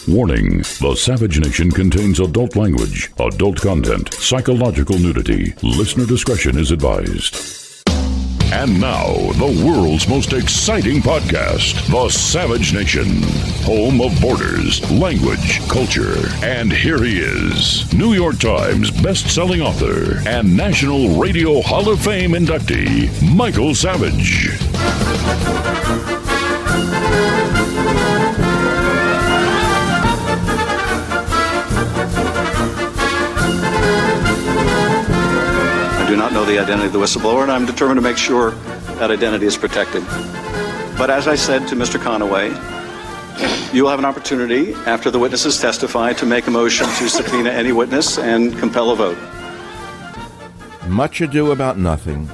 Warning, the Savage Nation contains adult language, adult content, psychological nudity. Listener discretion is advised. And now, the world's most exciting podcast, The Savage Nation, home of borders, language, culture. And here he is, New York Times best-selling author and National Radio Hall of Fame inductee, Michael Savage. I do not know the identity of the whistleblower, and I'm determined to make sure that identity is protected. But as I said to Mr. Conaway, you will have an opportunity after the witnesses testify to make a motion to subpoena any witness and compel a vote. Much ado about nothing.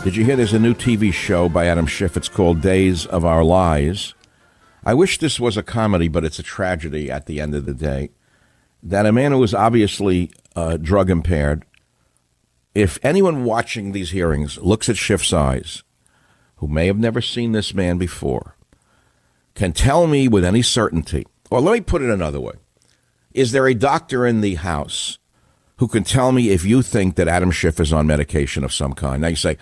Did you hear there's a new TV show by Adam Schiff? It's called Days of Our Lives. I wish this was a comedy, but it's a tragedy at the end of the day. That a man who was obviously drug impaired, if anyone watching these hearings looks at Schiff's eyes, who may have never seen this man before, can tell me with any certainty, or let me put it another way, is there a doctor in the House who can tell me if you think that Adam Schiff is on medication of some kind? Now you say,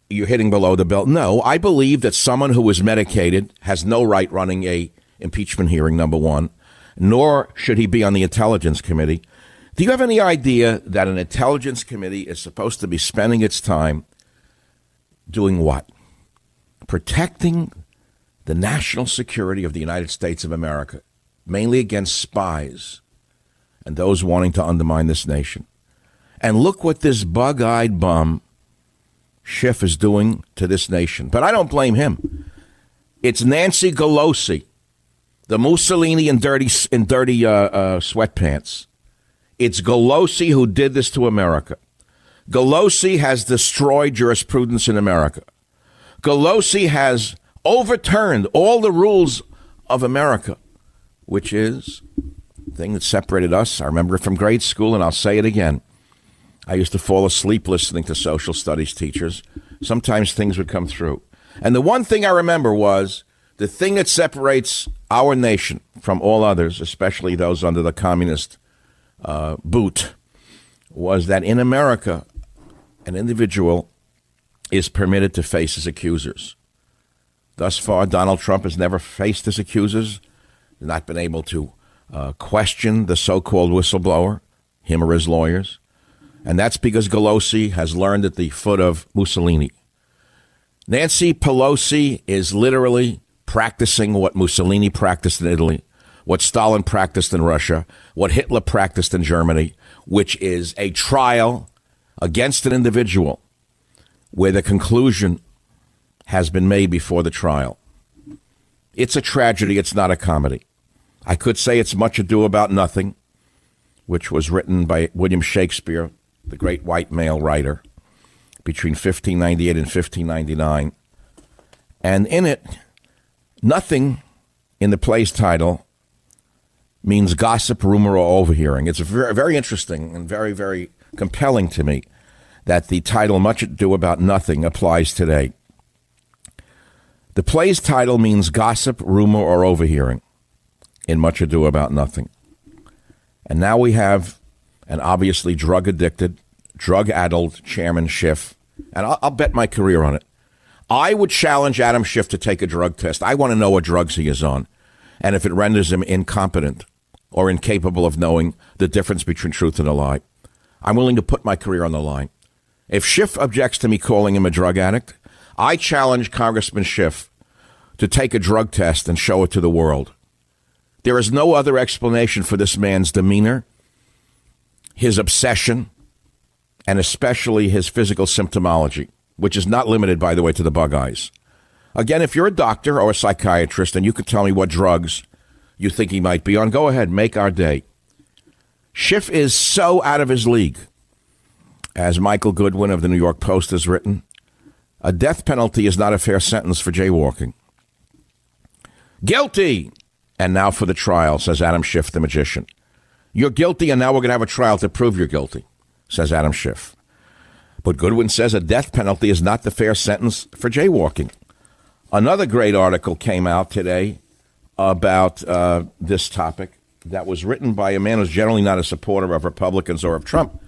you're hitting below the belt. No, I believe that someone who is medicated has no right running a impeachment hearing, number one, nor should he be on the Intelligence Committee. Do you have any idea that an Intelligence Committee is supposed to be spending its time doing what? Protecting the national security of the United States of America, mainly against spies and those wanting to undermine this nation. And look what this bug-eyed bum Schiff is doing to this nation. But I don't blame him. It's Nancy Pelosi, the Mussolini in dirty sweatpants. It's Pelosi who did this to America. Pelosi has destroyed jurisprudence in America. Pelosi has overturned all the rules of America, which is the thing that separated us. I remember it from grade school, and I'll say it again. I used to fall asleep listening to social studies teachers. Sometimes things would come through. And the one thing I remember was the thing that separates our nation from all others, especially those under the communist boot, was that in America, an individual is permitted to face his accusers. Thus far, Donald Trump has never faced his accusers, not been able to question the so-called whistleblower, him or his lawyers. And that's because Pelosi has learned at the foot of Mussolini. Nancy Pelosi is literally practicing what Mussolini practiced in Italy, what Stalin practiced in Russia, what Hitler practiced in Germany, which is a trial against an individual where the conclusion has been made before the trial. It's a tragedy. It's not a comedy. I could say it's Much Ado About Nothing, which was written by William Shakespeare, the great white male writer, between 1598 and 1599. And in it, nothing in the play's title means gossip, rumor, or overhearing. It's very, very interesting and very, very compelling to me that the title Much Ado About Nothing applies today. The play's title means gossip, rumor, or overhearing in Much Ado About Nothing. And now we have an obviously drug-addicted, drug-addled Chairman Schiff, and I'll bet my career on it. I would challenge Adam Schiff to take a drug test. I want to know what drugs he is on, and if it renders him incompetent or incapable of knowing the difference between truth and a lie. I'm willing to put my career on the line. If Schiff objects to me calling him a drug addict, I challenge Congressman Schiff to take a drug test and show it to the world. There is no other explanation for this man's demeanor, his obsession, and especially his physical symptomology, which is not limited, by the way, to the bug eyes. Again, if you're a doctor or a psychiatrist and you can tell me what drugs you think he might be on, go ahead, make our day. Schiff is so out of his league. As Michael Goodwin of the New York Post has written, a death penalty is not a fair sentence for jaywalking. Guilty! And now for the trial, says Adam Schiff, the magician. You're guilty, and now we're going to have a trial to prove you're guilty, says Adam Schiff. But Goodwin says a death penalty is not the fair sentence for jaywalking. Another great article came out today about this topic that was written by a man who's generally not a supporter of Republicans or of Trump,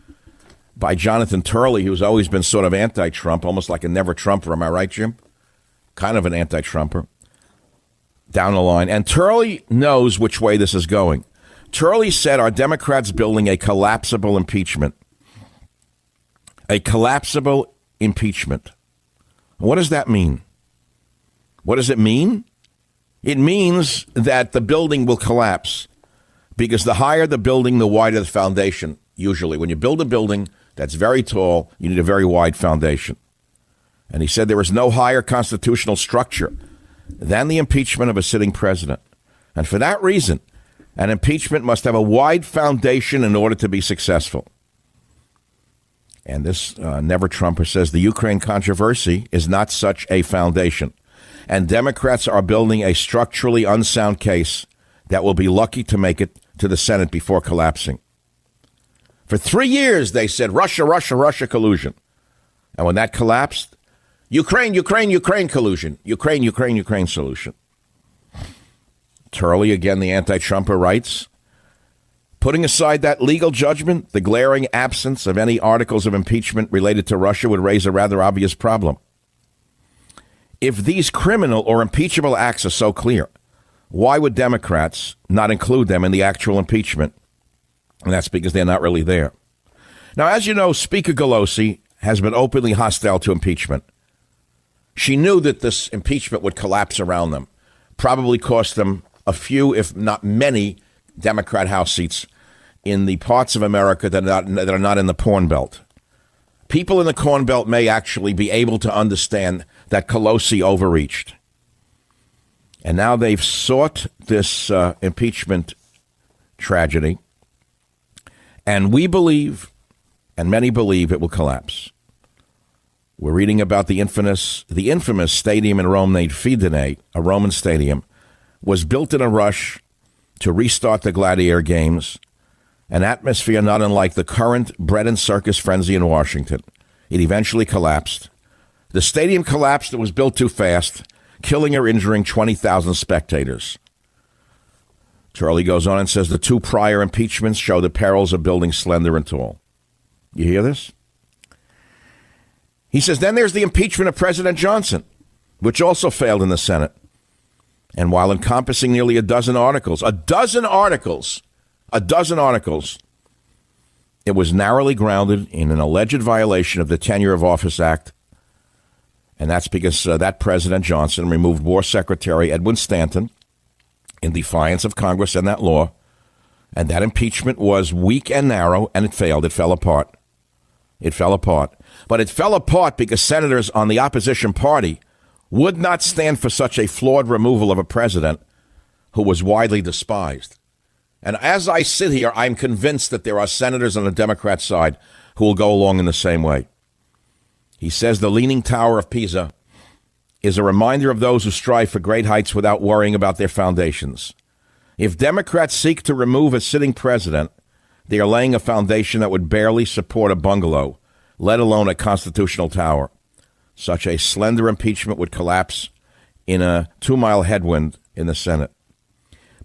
by Jonathan Turley, who's always been sort of anti-Trump, almost like a never-Trumper. Am I right, Jim? Kind of an anti-Trumper down the line. And Turley knows which way this is going. Turley said, are Democrats building a collapsible impeachment? A collapsible impeachment. What does that mean? What does it mean? It means that the building will collapse because the higher the building, the wider the foundation. Usually, when you build a building that's very tall, you need a very wide foundation. And he said there is no higher constitutional structure than the impeachment of a sitting president. And for that reason, an impeachment must have a wide foundation in order to be successful. And this never-Trumper says the Ukraine controversy is not such a foundation. And Democrats are building a structurally unsound case that will be lucky to make it to the Senate before collapsing. For 3 years, they said Russia, Russia, Russia collusion. And when that collapsed, Ukraine, Ukraine, Ukraine collusion. Ukraine, Ukraine, Ukraine solution. Turley, again, the anti-Trumper, writes, putting aside that legal judgment, the glaring absence of any articles of impeachment related to Russia would raise a rather obvious problem. If these criminal or impeachable acts are so clear, why would Democrats not include them in the actual impeachment? And that's because they're not really there. Now, as you know, Speaker Pelosi has been openly hostile to impeachment. She knew that this impeachment would collapse around them, probably cost them a few, if not many, Democrat House seats in the parts of America that are not in the Corn Belt. People in the Corn Belt may actually be able to understand that Pelosi overreached. And now they've sought this impeachment tragedy. And we believe, and many believe, it will collapse. We're reading about the infamous stadium in Rome named Fidense, a Roman stadium, was built in a rush to restart the gladiator games, an atmosphere not unlike the current bread and circus frenzy in Washington. It eventually collapsed. The stadium collapsed. It was built too fast, killing or injuring 20,000 spectators. Turley goes on and says the two prior impeachments show the perils of building slender and tall. You hear this? He says, then there's the impeachment of President Johnson, which also failed in the Senate. And while encompassing nearly a dozen articles, it was narrowly grounded in an alleged violation of the Tenure of Office Act. And that's because that President Johnson removed War Secretary Edwin Stanton in defiance of Congress and that law. And that impeachment was weak and narrow, and it failed. It fell apart. But it fell apart because senators on the opposition party would not stand for such a flawed removal of a president who was widely despised. And as I sit here, I'm convinced that there are senators on the Democrat side who will go along in the same way. He says the Leaning Tower of Pisa is a reminder of those who strive for great heights without worrying about their foundations. If Democrats seek to remove a sitting president, they are laying a foundation that would barely support a bungalow, let alone a constitutional tower. Such a slender impeachment would collapse in a 2-mile headwind in the Senate.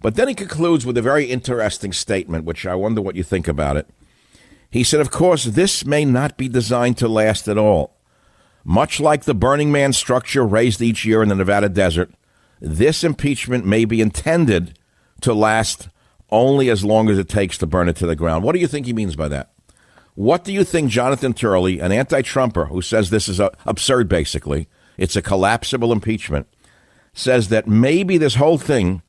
But then he concludes with a very interesting statement, which I wonder what you think about it. He said, of course, this may not be designed to last at all. Much like the Burning Man structure raised each year in the Nevada desert, this impeachment may be intended to last only as long as it takes to burn it to the ground. What do you think he means by that? What do you think Jonathan Turley, an anti-Trumper who says this is absurd, basically, it's a collapsible impeachment, says that maybe this whole thing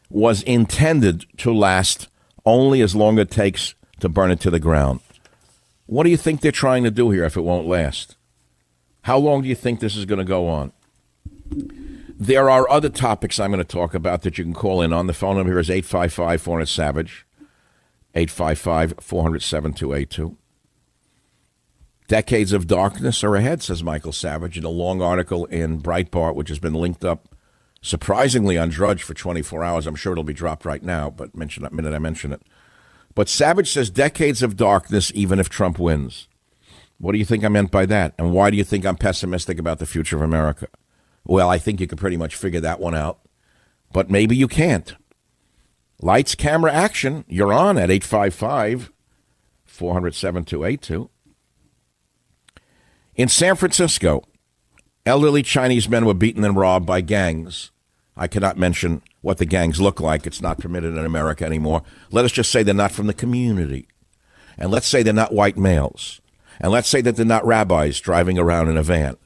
was intended to last only as long as it takes to burn it to the ground? What do you think they're trying to do here if it won't last? How long do you think this is going to go on? There are other topics I'm going to talk about that you can call in on. The phone number here is 855-400-SAVAGE, 855-400-7282. Decades of darkness are ahead, says Michael Savage, in a long article in Breitbart, which has been linked up surprisingly on Drudge for 24 hours. I'm sure it'll be dropped right now, but mention that minute I mention it. But Savage says decades of darkness even if Trump wins. What do you think I meant by that? And why do you think I'm pessimistic about the future of America? Well, I think you could pretty much figure that one out. but maybe you can't. Lights, camera, action. You're on at 855-400-7282. In San Francisco, elderly Chinese men were beaten and robbed by gangs. I cannot mention what the gangs look like. It's not permitted in America anymore. Let us just say they're not from the community. And let's say they're not white males. And let's say that they're not rabbis driving around in a van.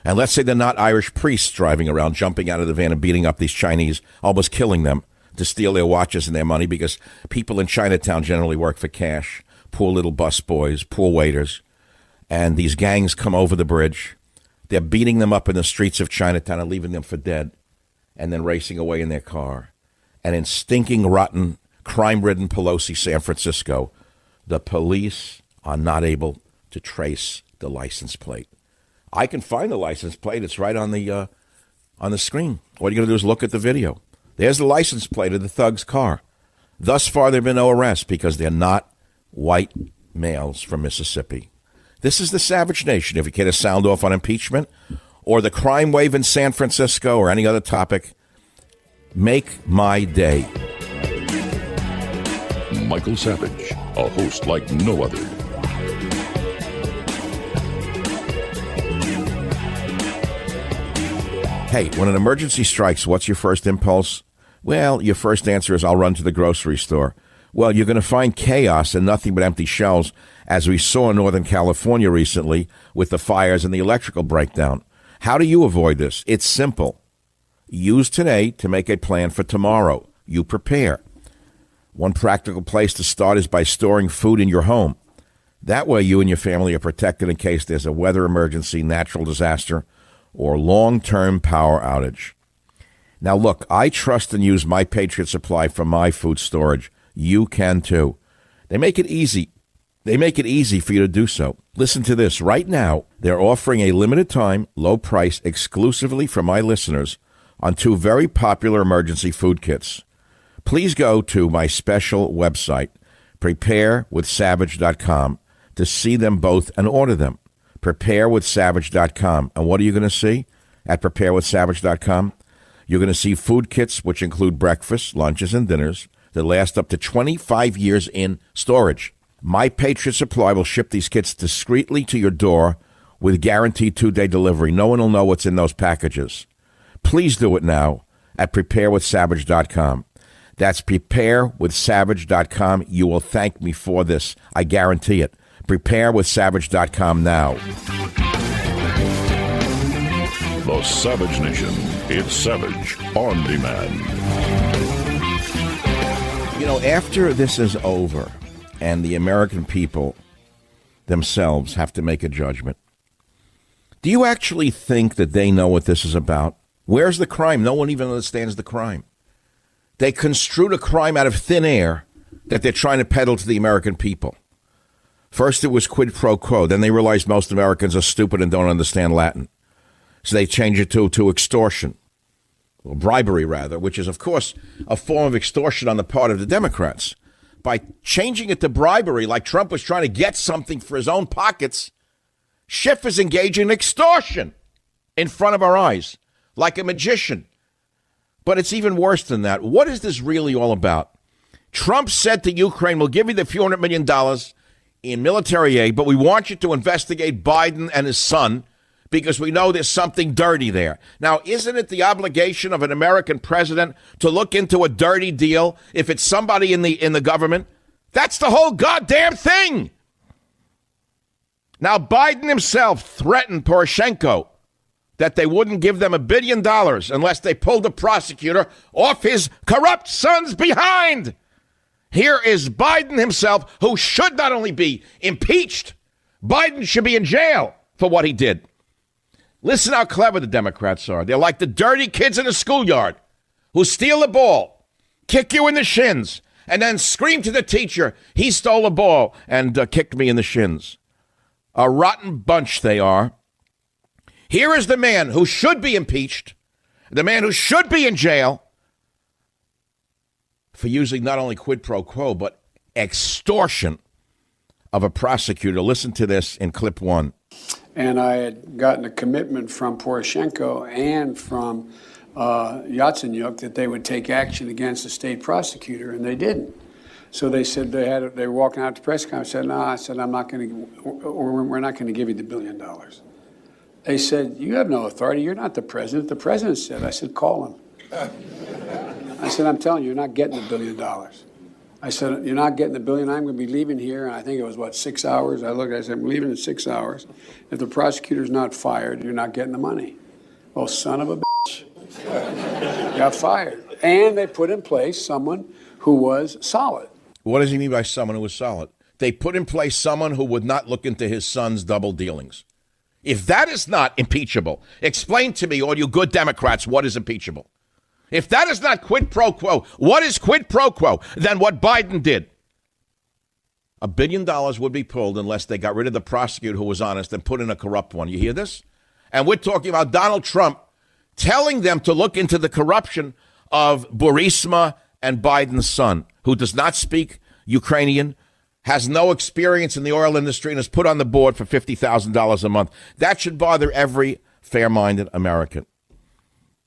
And let's say they're not Irish priests driving around, jumping out of the van and beating up these Chinese, almost killing them to steal their watches and their money, because people in Chinatown generally work for cash. Poor little bus boys, poor waiters. And these gangs come over the bridge. They're beating them up in the streets of Chinatown and leaving them for dead, and then racing away in their car. And in stinking, rotten, crime-ridden Pelosi, San Francisco, the police are not able to trace the license plate. I can find the license plate. It's right on the screen. All you got to do is look at the video. There's the license plate of the thug's car. Thus far, there have been no arrests because they're not white males from Mississippi. This is the Savage Nation. If you get a sound off on impeachment or the crime wave in San Francisco or any other topic, make my day. Michael Savage, a host like no other. Hey, when an emergency strikes, what's your first impulse? Well, your first answer is, I'll run to the grocery store. Well, you're going to find chaos and nothing but empty shelves, as we saw in Northern California recently with the fires and the electrical breakdown. How do you avoid this? It's simple. Use today to make a plan for tomorrow. You prepare. One practical place to start is by storing food in your home. That way you and your family are protected in case there's a weather emergency, natural disaster, or long-term power outage. Now, look, I trust and use My Patriot Supply for my food storage. You can, too. They make it easy. They make it easy for you to do so. Listen to this. Right now, they're offering a limited-time, low price exclusively for my listeners on 2 very popular emergency food kits. Please go to my special website, preparewithsavage.com, to see them both and order them. Preparewithsavage.com. And what are you going to see at preparewithsavage.com? You're going to see food kits which include breakfast, lunches, and dinners that last up to 25 years in storage. My Patriot Supply will ship these kits discreetly to your door with guaranteed 2-day delivery. No one will know what's in those packages. Please do it now at preparewithsavage.com. That's preparewithsavage.com. You will thank me for this. I guarantee it. Preparewithsavage.com now. The Savage Nation. It's Savage on demand. You know, after this is over and the American people themselves have to make a judgment, do you actually think that they know what this is about? Where's the crime? No one even understands the crime. They construed a crime out of thin air that they're trying to peddle to the American people. First, it was quid pro quo. Then they realized most Americans are stupid and don't understand Latin. So they changed it to extortion, or bribery, rather, which is, of course, a form of extortion on the part of the Democrats. By changing it to bribery, like Trump was trying to get something for his own pockets, Schiff is engaging in extortion in front of our eyes, like a magician. But it's even worse than that. What is this really all about? Trump said to Ukraine, we'll give you the few $100 million in military aid, but we want you to investigate Biden and his son because we know there's something dirty there. Now, isn't it the obligation of an American president to look into a dirty deal if it's somebody in the government? That's the whole goddamn thing. Now, Biden himself threatened Poroshenko that they wouldn't give them $1 billion unless they pulled the prosecutor off his corrupt son's behind. Here is Biden himself, who should not only be impeached, Biden should be in jail for what he did. Listen how clever the Democrats are. They're like the dirty kids in the schoolyard who steal the ball, kick you in the shins, and then scream to the teacher, he stole the ball and kicked me in the shins. A rotten bunch they are. Here is the man who should be impeached, the man who should be in jail for using not only quid pro quo, but extortion of a prosecutor. Listen to this in clip 1. And I had gotten a commitment from Poroshenko and from Yatsenyuk that they would take action against the state prosecutor, and they didn't. So they said they were walking out to press conference. I said, no, I said, I'm not going to, or we're not going to give you the $1 billion. They said, you have no authority. You're not the president. The president said. I said, call him. I said, I'm telling you, you're not getting the $1 billion. I said, you're not getting the $1 billion. I'm going to be leaving here. And I think it was, 6 hours? I said, I'm leaving in 6 hours. If the prosecutor's not fired, you're not getting the money. Well, son of a bitch. Got fired. And they put in place someone who was solid. What does he mean by someone who was solid? They put in place someone who would not look into his son's double dealings. If that is not impeachable, explain to me, all you good Democrats, what is impeachable? If that is not quid pro quo, what is quid pro quo than what Biden did? $1 billion would be pulled unless they got rid of the prosecutor who was honest and put in a corrupt one. You hear this? And we're talking about Donald Trump telling them to look into the corruption of Burisma and Biden's son, who does not speak Ukrainian, has no experience in the oil industry, and is put on the board for $50,000 a month. That should bother every fair-minded American.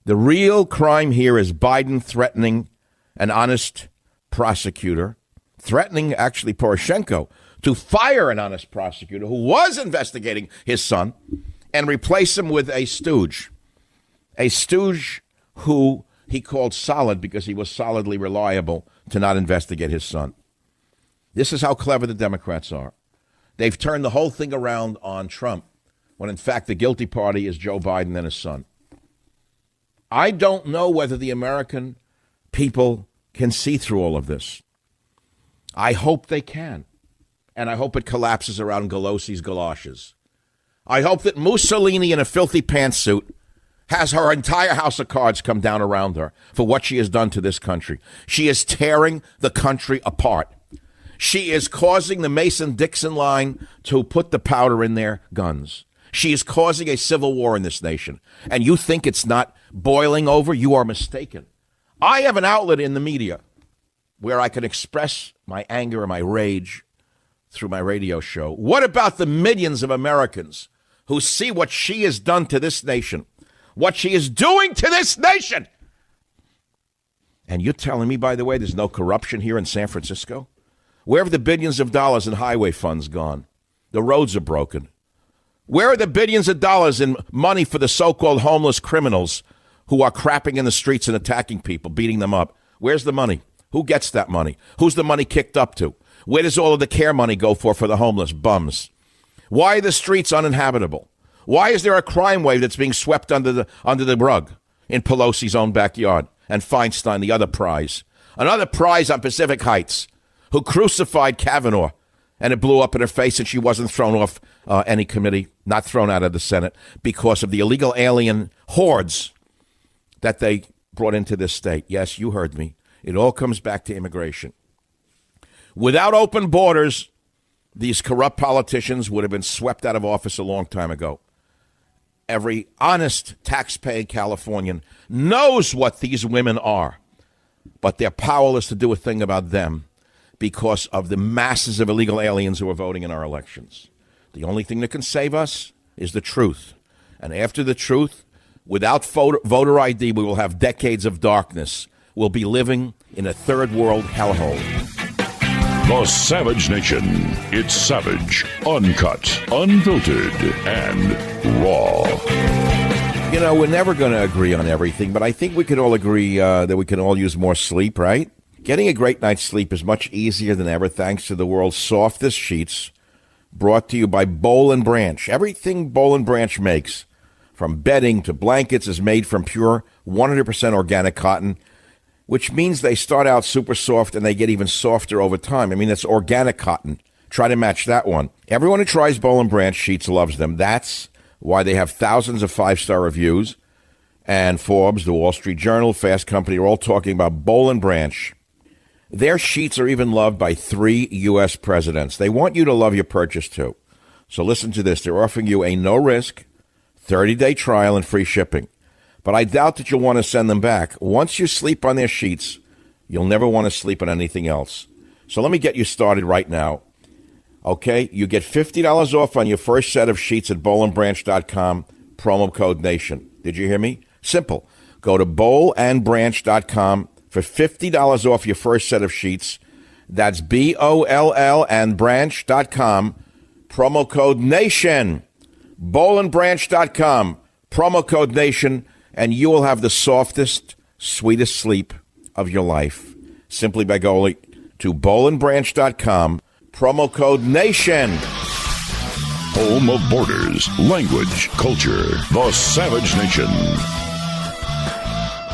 The real crime here is Biden threatening an honest prosecutor, threatening actually Poroshenko to fire an honest prosecutor who was investigating his son and replace him with a stooge who he called solid because he was solidly reliable to not investigate his son. This is how clever the Democrats are. They've turned the whole thing around on Trump when, in fact, the guilty party is Joe Biden and his son. I don't know whether the American people can see through all of this. I hope they can. And I hope it collapses around Pelosi's galoshes. I hope that Mussolini in a filthy pantsuit has her entire house of cards come down around her for what she has done to this country. She is tearing the country apart. She is causing the Mason-Dixon line to put the powder in their guns. She is causing a civil war in this nation. And you think it's not boiling over? You are mistaken. I have an outlet in the media where I can express my anger and my rage through my radio show. What about the millions of Americans who see what she has done to this nation, what she is doing to this nation? And you're telling me, by the way, there's no corruption here in San Francisco? Where have the billions of dollars in highway funds gone? The roads are broken. Where are the billions of dollars in money for the so-called homeless criminals who are crapping in the streets and attacking people, beating them up? Where's the money? Who gets that money? Who's the money kicked up to? Where does all of the care money go for the homeless bums? Why are the streets uninhabitable? Why is there a crime wave that's being swept under the rug in Pelosi's own backyard? And Feinstein, the other prize. Another prize on Pacific Heights, who crucified Kavanaugh, and it blew up in her face, and she wasn't thrown off any committee, not thrown out of the Senate, because of the illegal alien hordes that they brought into this state. Yes, you heard me. It all comes back to immigration. Without open borders, these corrupt politicians would have been swept out of office a long time ago. Every honest taxpaying Californian knows what these women are, but they're powerless to do a thing about them because of the masses of illegal aliens who are voting in our elections. The only thing that can save us is the truth. And after the truth, without voter ID, we will have decades of darkness. We'll be living in a third world hellhole. The Savage Nation. It's savage, uncut, unfiltered, and raw. You know, we're never going to agree on everything, but I think we could all agree that we can all use more sleep, right? Getting a great night's sleep is much easier than ever thanks to the world's softest sheets, brought to you by Boll & Branch. Everything Boll & Branch makes, from bedding to blankets, is made from pure 100% organic cotton, which means they start out super soft and they get even softer over time. I mean, that's organic cotton. Try to match that one. Everyone who tries Boll & Branch sheets loves them. That's why they have thousands of five-star reviews. And Forbes, the Wall Street Journal, Fast Company are all talking about Boll & Branch. Their sheets are even loved by 3 U.S. presidents. They want you to love your purchase, too. So listen to this. They're offering you a no-risk, 30-day trial and free shipping. But I doubt that you'll want to send them back. Once you sleep on their sheets, you'll never want to sleep on anything else. So let me get you started right now. Okay? You get $50 off on your first set of sheets at bollandbranch.com, promo code NATION. Did you hear me? Simple. Go to bowlandbranch.com for $50 off your first set of sheets. That's BOLL and branch.com. Promo code NATION. bowlandbranch.com. Promo code NATION. And you will have the softest, sweetest sleep of your life. Simply by going to bowlandbranch.com. Promo code NATION. Home of borders, language, culture, the Savage Nation.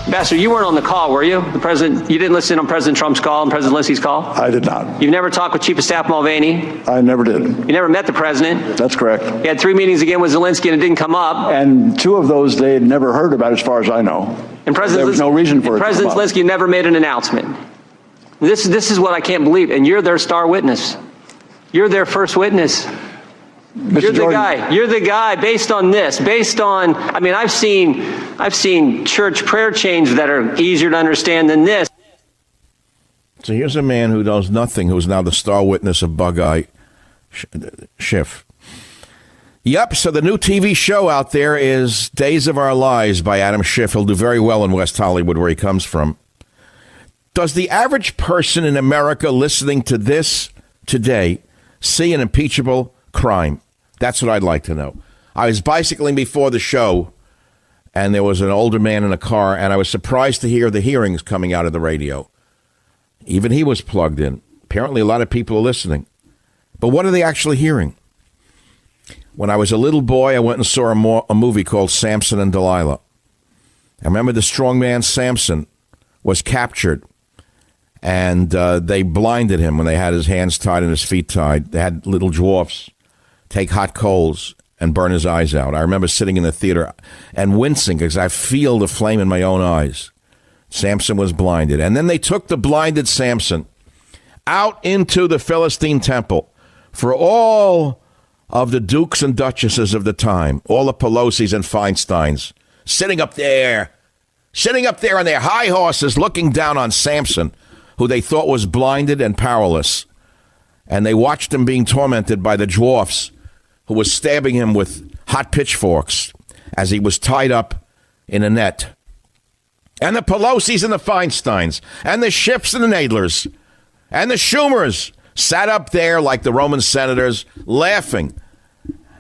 Ambassador, you weren't on the call, were you? You didn't listen on President Trump's call and President Zelensky's call? I did not. You've never talked with Chief of Staff Mulvaney? I never did. You never met the president? That's correct. You had 3 meetings again with Zelensky and it didn't come up. And 2 of those they had never heard about as far as I know. And there was no reason for it to come President up. Zelensky never made an announcement. This is what I can't believe. And you're their star witness. You're their first witness. You're the guy. You're the guy based on this. I mean, I've seen church prayer chains that are easier to understand than this. So here's a man who knows nothing, who's now the star witness of Bug-Eye Schiff. Yep, so the new TV show out there is Days of Our Lives by Adam Schiff. He'll do very well in West Hollywood, where he comes from. Does the average person in America listening to this today see an impeachable crime? That's what I'd like to know. I was bicycling before the show, and there was an older man in a car, and I was surprised to hear the hearings coming out of the radio. Even he was plugged in. Apparently, a lot of people are listening. But what are they actually hearing? When I was a little boy, I went and saw a movie called Samson and Delilah. I remember the strong man Samson was captured, and they blinded him when they had his hands tied and his feet tied. They had little dwarfs take hot coals and burn his eyes out. I remember sitting in the theater and wincing because I feel the flame in my own eyes. Samson was blinded. And then they took the blinded Samson out into the Philistine temple for all of the dukes and duchesses of the time, all the Pelosi's and Feinsteins, sitting up there on their high horses, looking down on Samson, who they thought was blinded and powerless. And they watched him being tormented by the dwarfs who was stabbing him with hot pitchforks as he was tied up in a net. And the Pelosi's and the Feinsteins and the Schiffs and the Nadlers and the Schumers sat up there like the Roman senators, laughing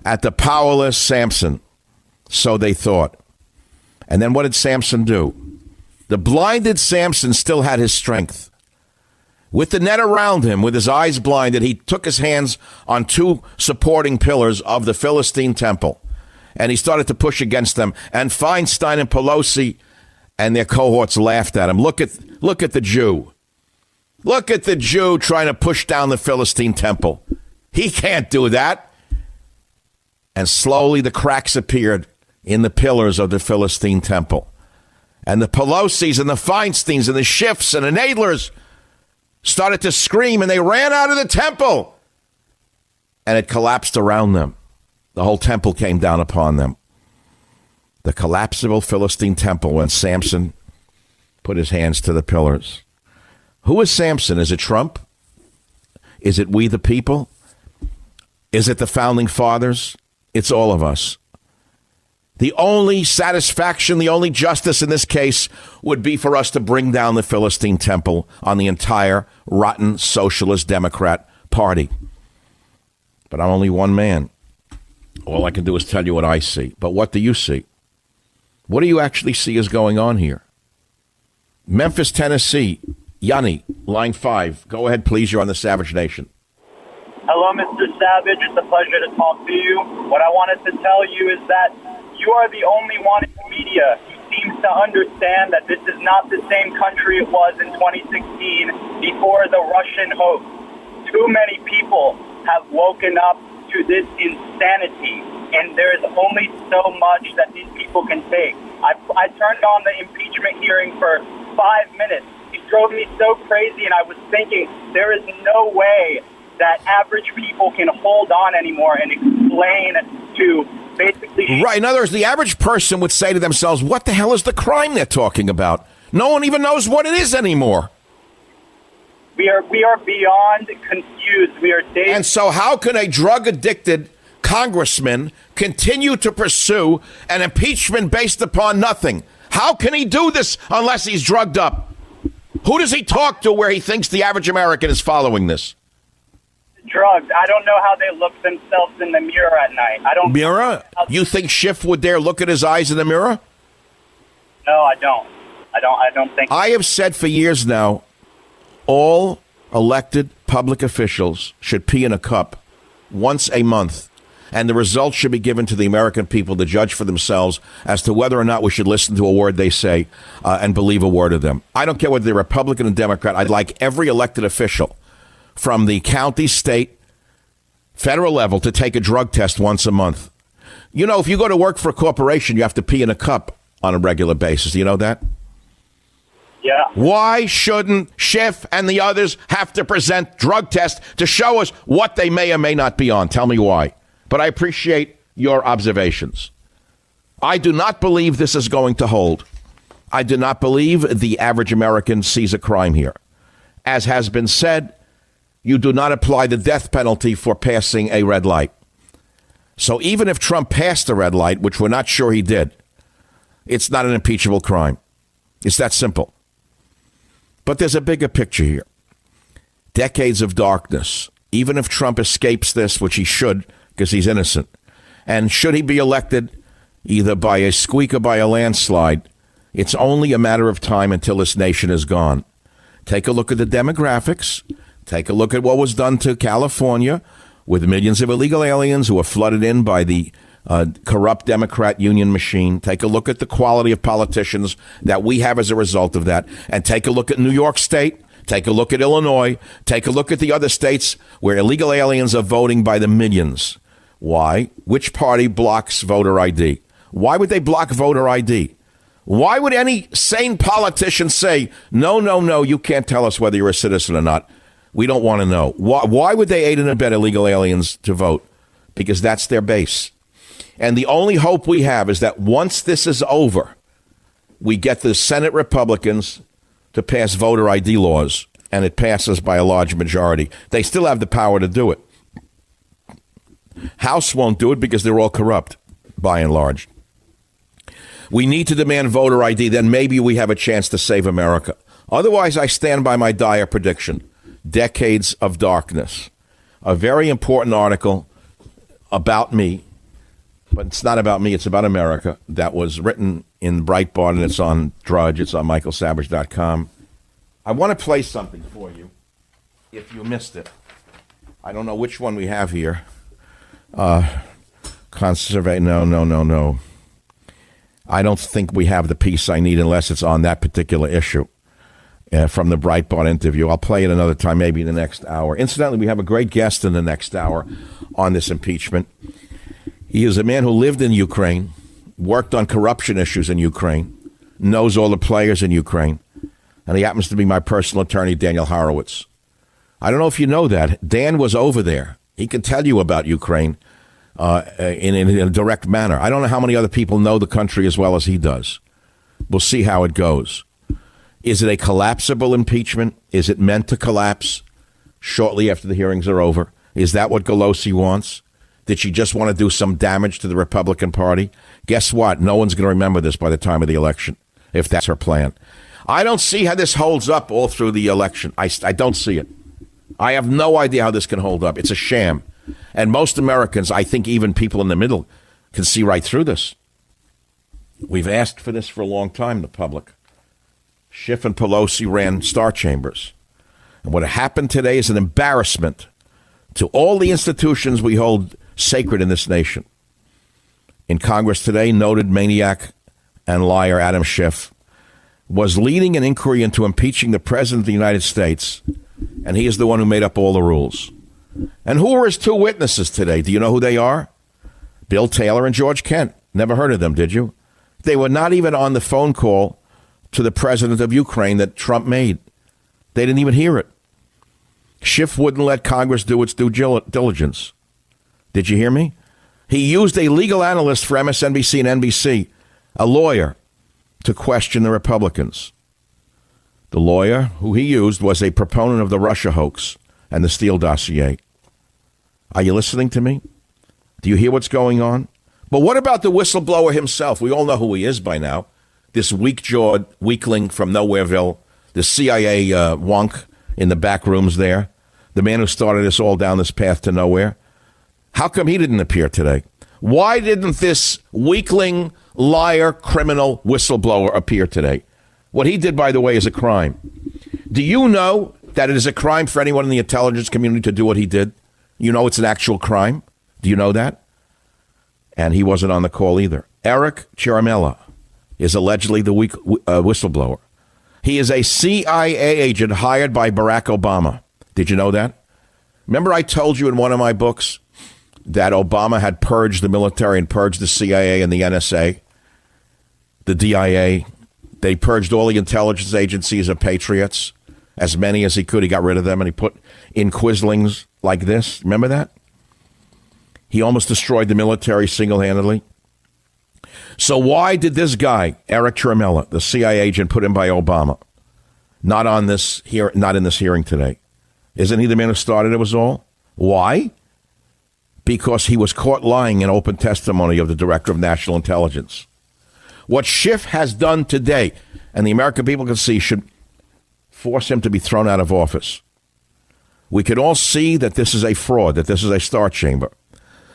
at the powerless Samson. So they thought. And then what did Samson do? The blinded Samson still had his strength. With the net around him, with his eyes blinded, he took his hands on 2 supporting pillars of the Philistine temple, and he started to push against them. And Feinstein and Pelosi and their cohorts laughed at him. Look at the Jew. Look at the Jew trying to push down the Philistine temple. He can't do that. And slowly the cracks appeared in the pillars of the Philistine temple. And the Pelosi's and the Feinsteins and the Schiffs and the Nadlers started to scream, and they ran out of the temple. And it collapsed around them. The whole temple came down upon them. The collapsible Philistine temple when Samson put his hands to the pillars. Who is Samson? Is it Trump? Is it we the people? Is it the founding fathers? It's all of us. The only satisfaction, the only justice in this case would be for us to bring down the Philistine temple on the entire rotten socialist Democrat party. But I'm only one man. All I can do is tell you what I see. But what do you see? What do you actually see is going on here? Memphis, Tennessee. Yanni, line 5. Go ahead, please. You're on the Savage Nation. Hello, Mr. Savage. It's a pleasure to talk to you. What I wanted to tell you is that you are the only one in the media who seems to understand that this is not the same country it was in 2016 before the Russian hoax. Too many people have woken up to this insanity, and there is only so much that these people can take. I turned on the impeachment hearing for 5 minutes. It drove me so crazy, and I was thinking there is no way that average people can hold on anymore and explain to basically... Right. In other words, the average person would say to themselves, what the hell is the crime they're talking about? No one even knows what it is anymore. We are beyond confused. We are dazed. And so how can a drug-addicted congressman continue to pursue an impeachment based upon nothing? How can he do this unless he's drugged up? Who does he talk to where he thinks the average American is following this? Drugged. I don't know how they look themselves in the mirror at night. I don't. Mirror? You think Schiff would dare look at his eyes in the mirror? No, I don't. I don't think. I have said for years now, all elected public officials should pee in a cup once a month, and the results should be given to the American people to judge for themselves as to whether or not we should listen to a word they say and believe a word of them. I don't care whether they're Republican or Democrat. I'd like every elected official from the county, state, federal level to take a drug test once a month. You know, if you go to work for a corporation, you have to pee in a cup on a regular basis. Do you know that? Yeah. Why shouldn't Schiff and the others have to present drug tests to show us what they may or may not be on? Tell me why. But I appreciate your observations. I do not believe this is going to hold. I do not believe the average American sees a crime here. As has been said, you do not apply the death penalty for passing a red light. So even if Trump passed the red light, which we're not sure he did, it's not an impeachable crime. It's that simple. But there's a bigger picture here. Decades of darkness. Even if Trump escapes this, which he should, because he's innocent, and should he be elected either by a squeak or by a landslide, it's only a matter of time until this nation is gone. Take a look at the demographics. Take a look at what was done to California with millions of illegal aliens who were flooded in by the corrupt Democrat union machine. Take a look at the quality of politicians that we have as a result of that. And take a look at New York State. Take a look at Illinois. Take a look at the other states where illegal aliens are voting by the millions. Why? Which party blocks voter ID? Why would they block voter ID? Why would any sane politician say, no, you can't tell us whether you're a citizen or not? We don't want to know. Why would they aid and abet illegal aliens to vote? Because that's their base. And the only hope we have is that once this is over, we get the Senate Republicans to pass voter ID laws, and it passes by a large majority. They still have the power to do it. House won't do it because they're all corrupt, by and large. We need to demand voter ID, then maybe we have a chance to save America. Otherwise, I stand by my dire prediction. Decades of darkness. A very important article about me, but it's not about me, it's about America, that was written in Breitbart, and it's on Drudge, it's on michaelsavage.com. I want to play something for you, if you missed it. I don't know which one we have here. No. I don't think we have the piece I need unless it's on that particular issue. From the Breitbart interview. I'll play it another time, maybe in the next hour. Incidentally, we have a great guest in the next hour on this impeachment. He is a man who lived in Ukraine, worked on corruption issues in Ukraine, knows all the players in Ukraine, and he happens to be my personal attorney, Dan Horowitz. I don't know if you know that. Dan was over there. He can tell you about Ukraine in a direct manner. I don't know how many other people know the country as well as he does. We'll see how it goes. Is it a collapsible impeachment? Is it meant to collapse shortly after the hearings are over? Is that what Pelosi wants? Did she just want to do some damage to the Republican Party? Guess what? No one's going to remember this by the time of the election, if that's her plan. I don't see how this holds up all through the election. I don't see it. I have no idea how this can hold up. It's a sham. And most Americans, I think even people in the middle, can see right through this. We've asked for this for a long time, the public. Schiff and Pelosi ran star chambers. And what happened today is an embarrassment to all the institutions we hold sacred in this nation. In Congress today, noted maniac and liar Adam Schiff was leading an inquiry into impeaching the President of the United States, and he is the one who made up all the rules. And who are his two witnesses today? Do you know who they are? Bill Taylor and George Kent. Never heard of them, did you? They were not even on the phone call to the president of Ukraine that Trump made. They didn't even hear it. Schiff wouldn't let Congress do its due diligence. Did you hear me? He used a legal analyst for MSNBC and NBC, a lawyer, to question the Republicans. The lawyer who he used was a proponent of the Russia hoax and the Steele dossier. Are you listening to me? Do you hear what's going on? But what about the whistleblower himself? We all know who he is by now. this weak-jawed weakling from Nowhereville, the CIA wonk in the back rooms there, the man who started us all down this path to nowhere. How come he didn't appear today? Why didn't this weakling, liar, criminal, whistleblower appear today? What he did, by the way, is a crime. Do you know that it is a crime for anyone in the intelligence community to do what he did? You know it's an actual crime? Do you know that? And he wasn't on the call either. Eric Ciaramella is allegedly the whistleblower. He is a CIA agent hired by Barack Obama. Did you know that? Remember I told you in one of my books that Obama had purged the military and purged the CIA and the NSA, the DIA. They purged all the intelligence agencies of patriots, as many as he could. He got rid of them, and he put in quislings like this. Remember that? He almost destroyed the military single-handedly. So why did this guy, Eric Ciaramella, the CIA agent put in by Obama, not in this hearing today? Isn't he the man who started it was all? Why? Because he was caught lying in open testimony of the Director of National Intelligence. What Schiff has done today, and the American people can see, should force him to be thrown out of office. We can all see that this is a fraud, that this is a star chamber.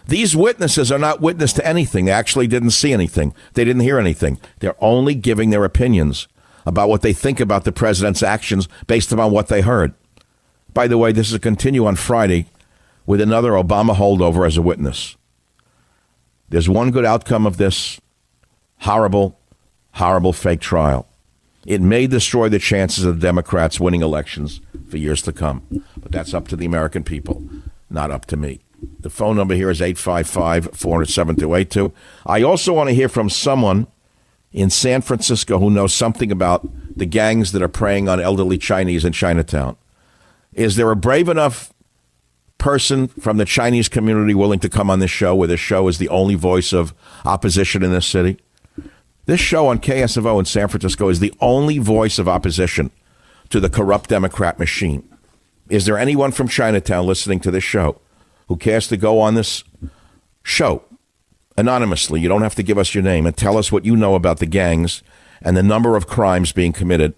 These witnesses are not witness to anything. They actually didn't see anything. They didn't hear anything. They're only giving their opinions about what they think about the president's actions based upon what they heard. By the way, this is a continue on Friday with another Obama holdover as a witness. There's one good outcome of this horrible, horrible fake trial. It may destroy the chances of the Democrats winning elections for years to come. But that's up to the American people, not up to me. The phone number here is 855-400-7282. I also want to hear from someone in San Francisco who knows something about the gangs that are preying on elderly Chinese in Chinatown. Is there a brave enough person from the Chinese community willing to come on this show, where this show is the only voice of opposition in this city? This show on KSFO in San Francisco is the only voice of opposition to the corrupt Democrat machine. Is there anyone from Chinatown listening to this show who cares to go on this show anonymously? You don't have to give us your name, and tell us what you know about the gangs and the number of crimes being committed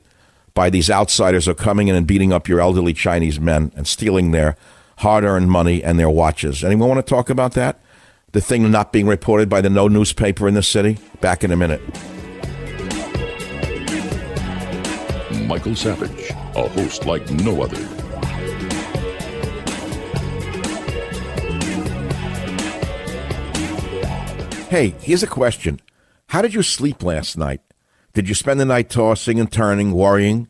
by these outsiders who are coming in and beating up your elderly Chinese men and stealing their hard-earned money and their watches. Anyone want to talk about that? The thing not being reported by the no newspaper in the city? Back in a minute. Michael Savage, a host like no other. Hey, here's a question. How did you sleep last night? Did you spend the night tossing and turning, worrying?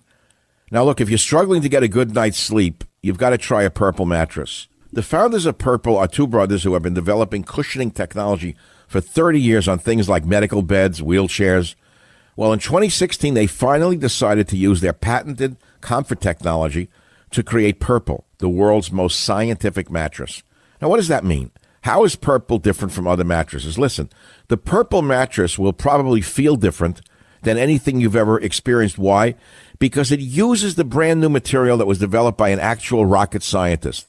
Now, look, if you're struggling to get a good night's sleep, you've got to try a Purple mattress. The founders of Purple are two brothers who have been developing cushioning technology for 30 years on things like medical beds, wheelchairs. Well, in 2016, they finally decided to use their patented comfort technology to create Purple, the world's most scientific mattress. Now, what does that mean? How is Purple different from other mattresses? Listen, the Purple mattress will probably feel different than anything you've ever experienced. Why? Because it uses the brand new material that was developed by an actual rocket scientist.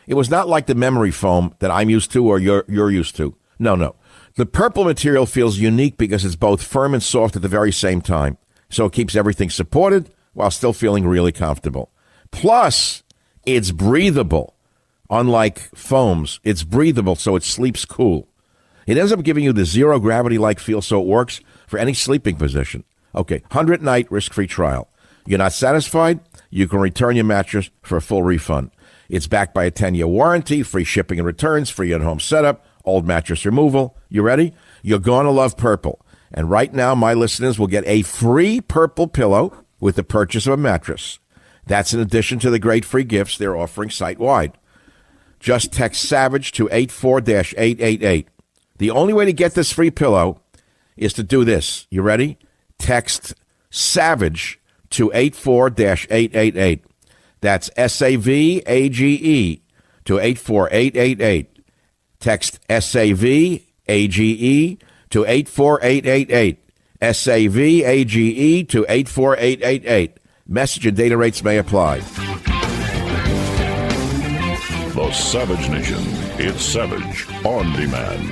It was not like the memory foam that I'm used to or you're used to. No. The Purple material feels unique because it's both firm and soft at the very same time. So it keeps everything supported while still feeling really comfortable. Plus, it's breathable. Unlike foams, it's breathable, so it sleeps cool. It ends up giving you the zero gravity-like feel, so it works for any sleeping position. Okay, 100-night risk-free trial. You're not satisfied? You can return your mattress for a full refund. It's backed by a 10-year warranty, free shipping and returns, free at-home setup, old mattress removal. You ready? You're going to love Purple. And right now, my listeners will get a free Purple pillow with the purchase of a mattress. That's in addition to the great free gifts they're offering site-wide. Just text SAVAGE to 84-888. The only way to get this free pillow is to do this. You ready? Text SAVAGE to 84-888. That's SAVAGE to 84888. Text SAVAGE to 84888. SAVAGE to 84888. Message and data rates may apply. The Savage Nation. It's Savage on Demand.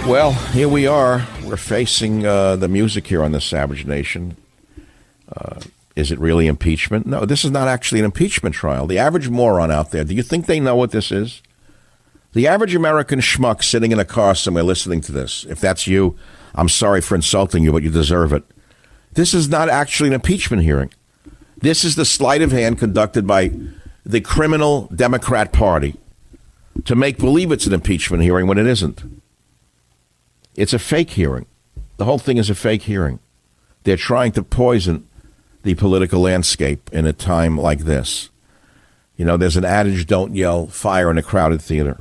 Well, here we are. We're we're facing the music here on the Savage Nation. Is it really impeachment? No, this is not actually an impeachment trial. The average moron out there, do you think they know what this is? The average American schmuck sitting in a car somewhere listening to this, if that's you, I'm sorry for insulting you, but you deserve it. This is not actually an impeachment hearing. This is the sleight of hand conducted by the criminal Democrat Party to make believe it's an impeachment hearing when it isn't. It's a fake hearing. The whole thing is a fake hearing. They're trying to poison the political landscape in a time like this. You know, there's an adage, don't yell fire in a crowded theater.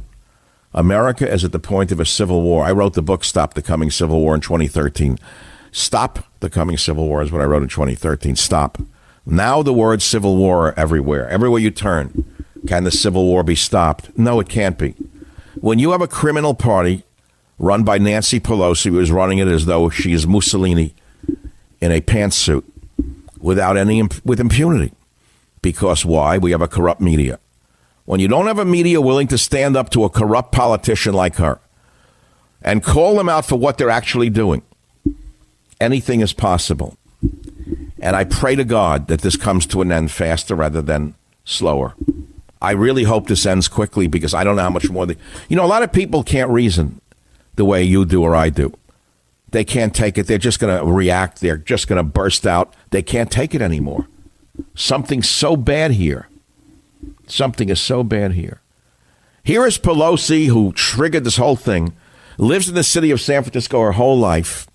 America is at the point of a civil war. I wrote the book, Stop the Coming Civil War, in 2013. Stop the Coming Civil War is what I wrote in 2013. Stop. Now the words civil war are everywhere. Everywhere you turn. Can the civil war be stopped? No, it can't be. When you have a criminal party run by Nancy Pelosi, who is running it as though she is Mussolini in a pantsuit, with impunity. Because why? We have a corrupt media. When you don't have a media willing to stand up to a corrupt politician like her and call them out for what they're actually doing, anything is possible. And I pray to God that this comes to an end faster rather than slower. I really hope this ends quickly because I don't know how much more. A lot of people can't reason the way you do or I do. They can't take it. They're just going to react. They're just going to burst out. They can't take it anymore. Something's so bad here. Something is so bad here. Here is Pelosi, who triggered this whole thing, lives in the city of San Francisco her whole life,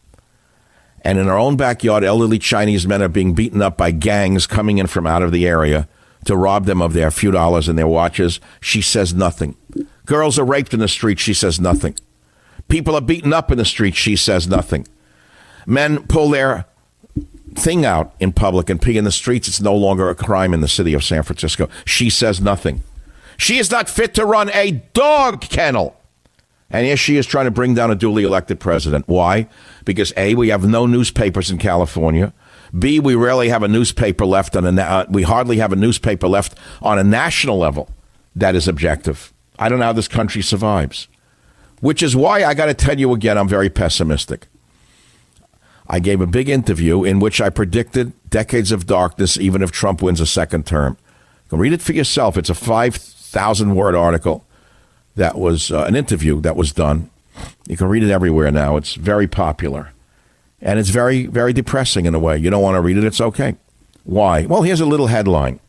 and in her own backyard, elderly Chinese men are being beaten up by gangs coming in from out of the area to rob them of their few dollars and their watches. She says nothing. Girls are raped in the street. She says nothing. People are beaten up in the street. She says nothing. Men pull their thing out in public and pee in the streets. It's no longer a crime in the city of San Francisco. She says nothing. She is not fit to run a dog kennel. And here she is trying to bring down a duly elected president. Why? Because A, we have no newspapers in California. B, we rarely have a newspaper left we hardly have a newspaper left on a national level that is objective. I don't know how this country survives. Which is why I got to tell you again, I'm very pessimistic. I gave a big interview in which I predicted decades of darkness even if Trump wins a second term. You can read it for yourself. It's a 5,000-word article that was an interview that was done. You can read it everywhere now. It's very popular. And it's very, very depressing in a way. You don't want to read it, it's okay. Why? Well, here's a little headline.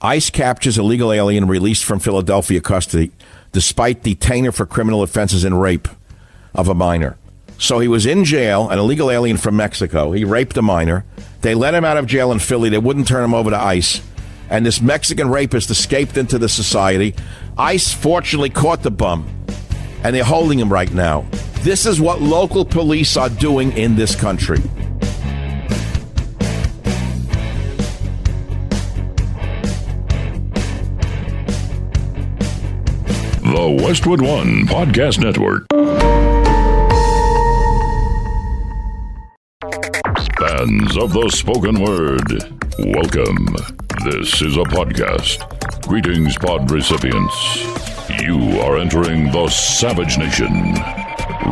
ICE captures illegal alien released from Philadelphia custody despite detainer for criminal offenses in rape of a minor. So he was in jail, an illegal alien from Mexico. He raped a minor. They let him out of jail in Philly. They wouldn't turn him over to ICE. And this Mexican rapist escaped into the society. ICE fortunately caught the bum, and they're holding him right now. This is what local police are doing in this country. The Westwood One Podcast Network. Fans of the spoken word, welcome. This is a podcast. Greetings, pod recipients. You are entering the Savage Nation.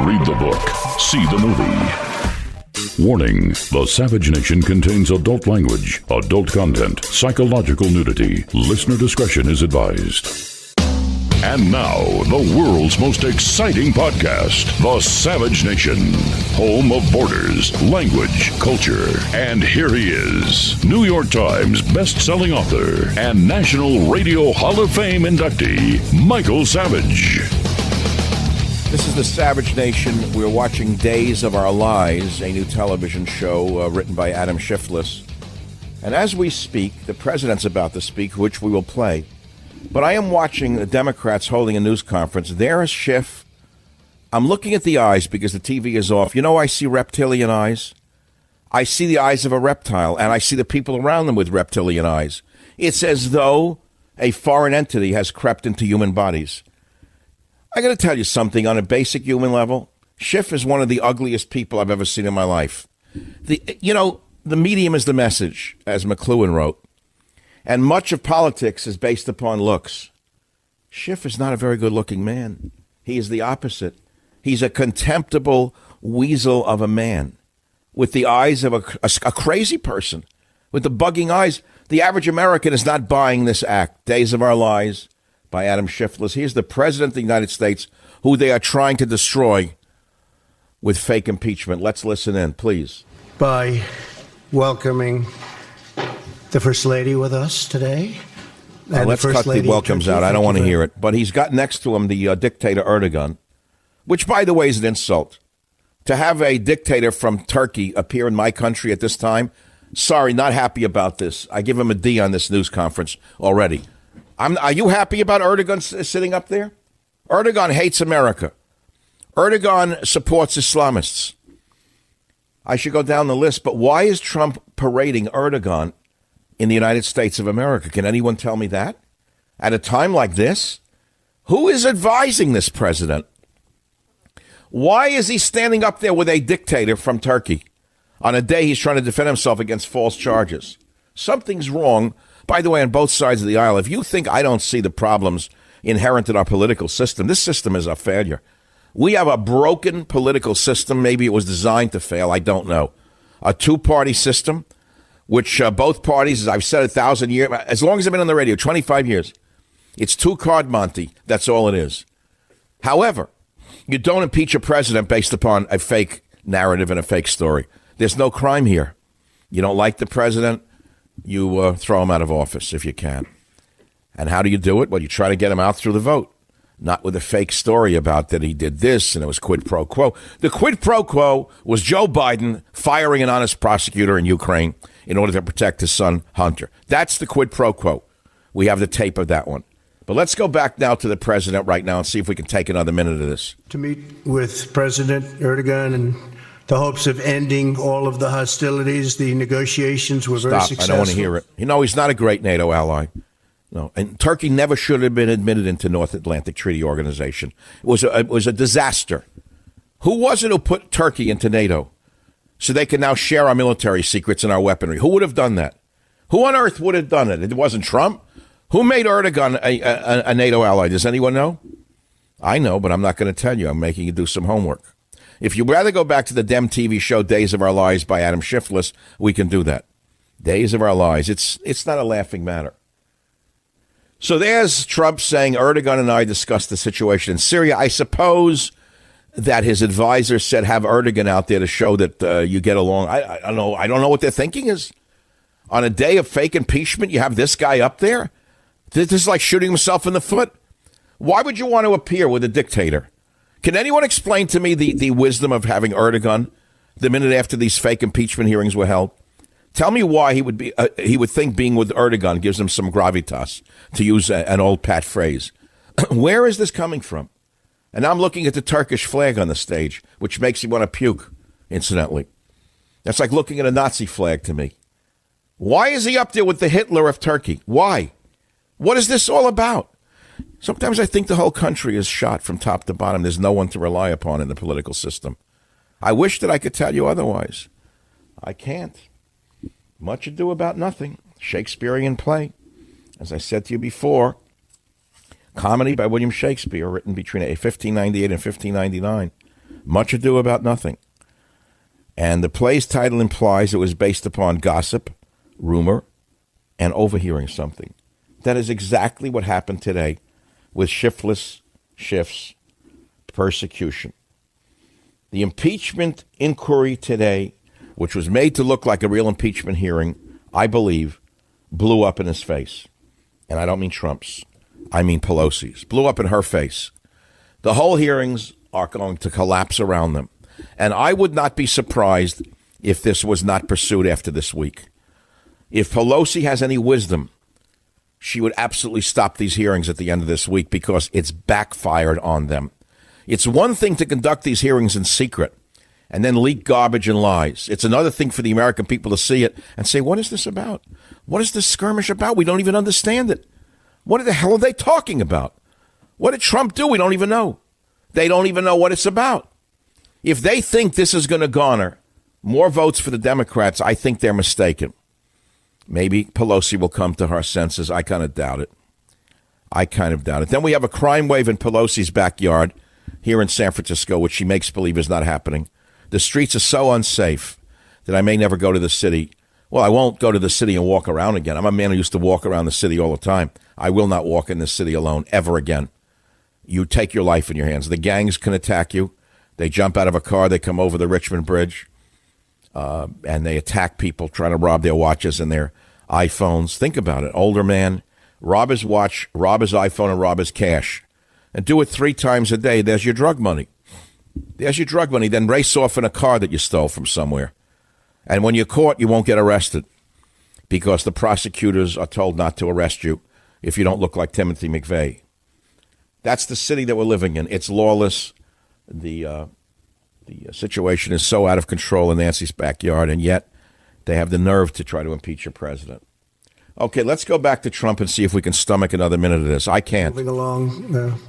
Read the book, see the movie. Warning, the Savage Nation contains adult language, adult content, psychological nudity. Listener discretion is advised. And now, the world's most exciting podcast, The Savage Nation, home of borders, language, culture. And here he is, New York Times best-selling author and National Radio Hall of Fame inductee, Michael Savage. This is The Savage Nation. We're watching Days of Our Lives, a new television show written by Adam Shifless. And as we speak, the president's about to speak, which we will play. But I am watching the Democrats holding a news conference. There is Schiff. I'm looking at the eyes because the TV is off. You know, I see reptilian eyes. I see the eyes of a reptile, and I see the people around them with reptilian eyes. It's as though a foreign entity has crept into human bodies. I got to tell you something on a basic human level. Schiff is one of the ugliest people I've ever seen in my life. The medium is the message, as McLuhan wrote. And much of politics is based upon looks. Schiff is not a very good-looking man. He is the opposite. He's a contemptible, weasel of a man with the eyes of a crazy person with the bugging eyes. The average American is not buying this act. Days of Our Lives by Adam Schiff. He's the president of the United States, who they are trying to destroy with fake impeachment. Let's listen in, please. By welcoming the First Lady with us today. Let's cut the welcomes out. I don't want to hear it. But he's got next to him the dictator Erdogan, which, by the way, is an insult. To have a dictator from Turkey appear in my country at this time, sorry, not happy about this. I give him a D on this news conference already. Are you happy about Erdogan sitting up there? Erdogan hates America. Erdogan supports Islamists. I should go down the list, but why is Trump parading Erdogan in the United States of America? Can anyone tell me that? At a time like this? Who is advising this president? Why is he standing up there with a dictator from Turkey on a day he's trying to defend himself against false charges? Something's wrong, by the way, on both sides of the aisle. If you think I don't see the problems inherent in our political system, this system is a failure. We have a broken political system. Maybe it was designed to fail. I don't know. A two-party system, which both parties, as I've said 1,000 years, as long as I've been on the radio, 25 years, it's two-card Monty. That's all it is. However, you don't impeach a president based upon a fake narrative and a fake story. There's no crime here. You don't like the president, you throw him out of office if you can. And how do you do it? Well, you try to get him out through the vote, not with a fake story about that he did this and it was quid pro quo. The quid pro quo was Joe Biden firing an honest prosecutor in Ukraine in order to protect his son, Hunter. That's the quid pro quo. We have the tape of that one. But let's go back now to the president right now and see if we can take another minute of this. To meet with President Erdogan in the hopes of ending all of the hostilities. The negotiations were very successful. I don't want to hear it. You know, he's not a great NATO ally. No, and Turkey never should have been admitted into North Atlantic Treaty Organization. It was a disaster. Who was it who put Turkey into NATO? So they can now share our military secrets and our weaponry. Who would have done that? Who on earth would have done it? It wasn't Trump. Who made Erdogan a NATO ally? Does anyone know? I know, but I'm not going to tell you. I'm making you do some homework. If you'd rather go back to the Dem TV show Days of Our Lives by Adam Schiff, we can do that. Days of Our Lives. It's not a laughing matter. So there's Trump saying Erdogan and I discussed the situation in Syria. I suppose that his advisor said have Erdogan out there to show that you get along. I don't know. I don't know what their thinking is. On a day of fake impeachment, you have this guy up there? This is like shooting himself in the foot. Why would you want to appear with a dictator? Can anyone explain to me the wisdom of having Erdogan the minute after these fake impeachment hearings were held? Tell me why he would think being with Erdogan gives him some gravitas, to use an old pat phrase. Where is this coming from? And I'm looking at the Turkish flag on the stage, which makes you want to puke, incidentally. That's like looking at a Nazi flag to me. Why is he up there with the Hitler of Turkey? Why? What is this all about? Sometimes I think the whole country is shot from top to bottom. There's no one to rely upon in the political system. I wish that I could tell you otherwise. I can't. Much ado about nothing. Shakespearean play. As I said to you before, comedy by William Shakespeare, written between 1598 and 1599. Much ado about nothing. And the play's title implies it was based upon gossip, rumor, and overhearing something. That is exactly what happened today with Schiff's persecution. The impeachment inquiry today, which was made to look like a real impeachment hearing, I believe, blew up in his face. And I don't mean Trump's. I mean Pelosi's. Blew up in her face. The whole hearings are going to collapse around them. And I would not be surprised if this was not pursued after this week. If Pelosi has any wisdom, she would absolutely stop these hearings at the end of this week because it's backfired on them. It's one thing to conduct these hearings in secret and then leak garbage and lies. It's another thing for the American people to see it and say, what is this about? What is this skirmish about? We don't even understand it. What the hell are they talking about? What did Trump do? We don't even know. They don't even know what it's about. If they think this is going to garner more votes for the Democrats, I think they're mistaken. Maybe Pelosi will come to her senses. I kind of doubt it. Then we have a crime wave in Pelosi's backyard here in San Francisco, which she makes believe is not happening. The streets are so unsafe that I may never go to the city. Well, I won't go to the city and walk around again. I'm a man who used to walk around the city all the time. I will not walk in the city alone ever again. You take your life in your hands. The gangs can attack you. They jump out of a car. They come over the Richmond Bridge, and they attack people trying to rob their watches and their iPhones. Think about it. Older man, rob his watch, rob his iPhone, and rob his cash. And do it 3 times a day. There's your drug money. There's your drug money. Then race off in a car that you stole from somewhere. And when you're caught, you won't get arrested because the prosecutors are told not to arrest you if you don't look like Timothy McVeigh. That's the city that we're living in. It's lawless. The situation is so out of control in Nancy's backyard, and yet they have the nerve to try to impeach your president. Okay, let's go back to Trump and see if we can stomach another minute of this. I can't. Moving along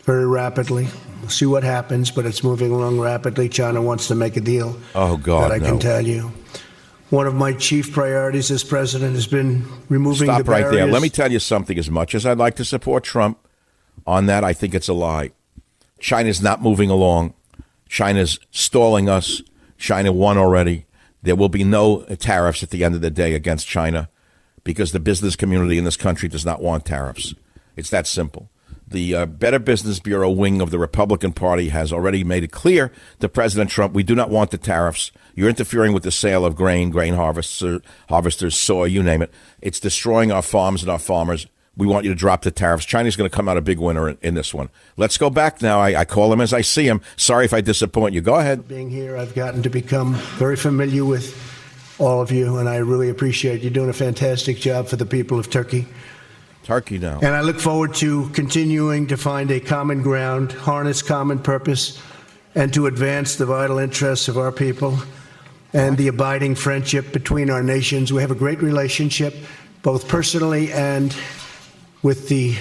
very rapidly. We'll see what happens, but it's moving along rapidly. China wants to make a deal. Oh, God, that I can tell you. One of my chief priorities as president has been removing the barriers. Stop right there. Let me tell you something. As much as I'd like to support Trump on that, I think it's a lie. China's not moving along. China's stalling us. China won already. There will be no tariffs at the end of the day against China because the business community in this country does not want tariffs. It's that simple. The Better Business Bureau wing of the Republican Party has already made it clear to President Trump, we do not want the tariffs. You're interfering with the sale of grain harvesters, soy, you name it. It's destroying our farms and our farmers. We want you to drop the tariffs. China's going to come out a big winner in this one. Let's go back now. I call him as I see him. Sorry if I disappoint you. Go ahead. Being here, I've gotten to become very familiar with all of you, and I really appreciate you doing a fantastic job for the people of Turkey. Turkey now. And I look forward to continuing to find a common ground, harness common purpose, and to advance the vital interests of our people and the abiding friendship between our nations. We have a great relationship, both personally and with the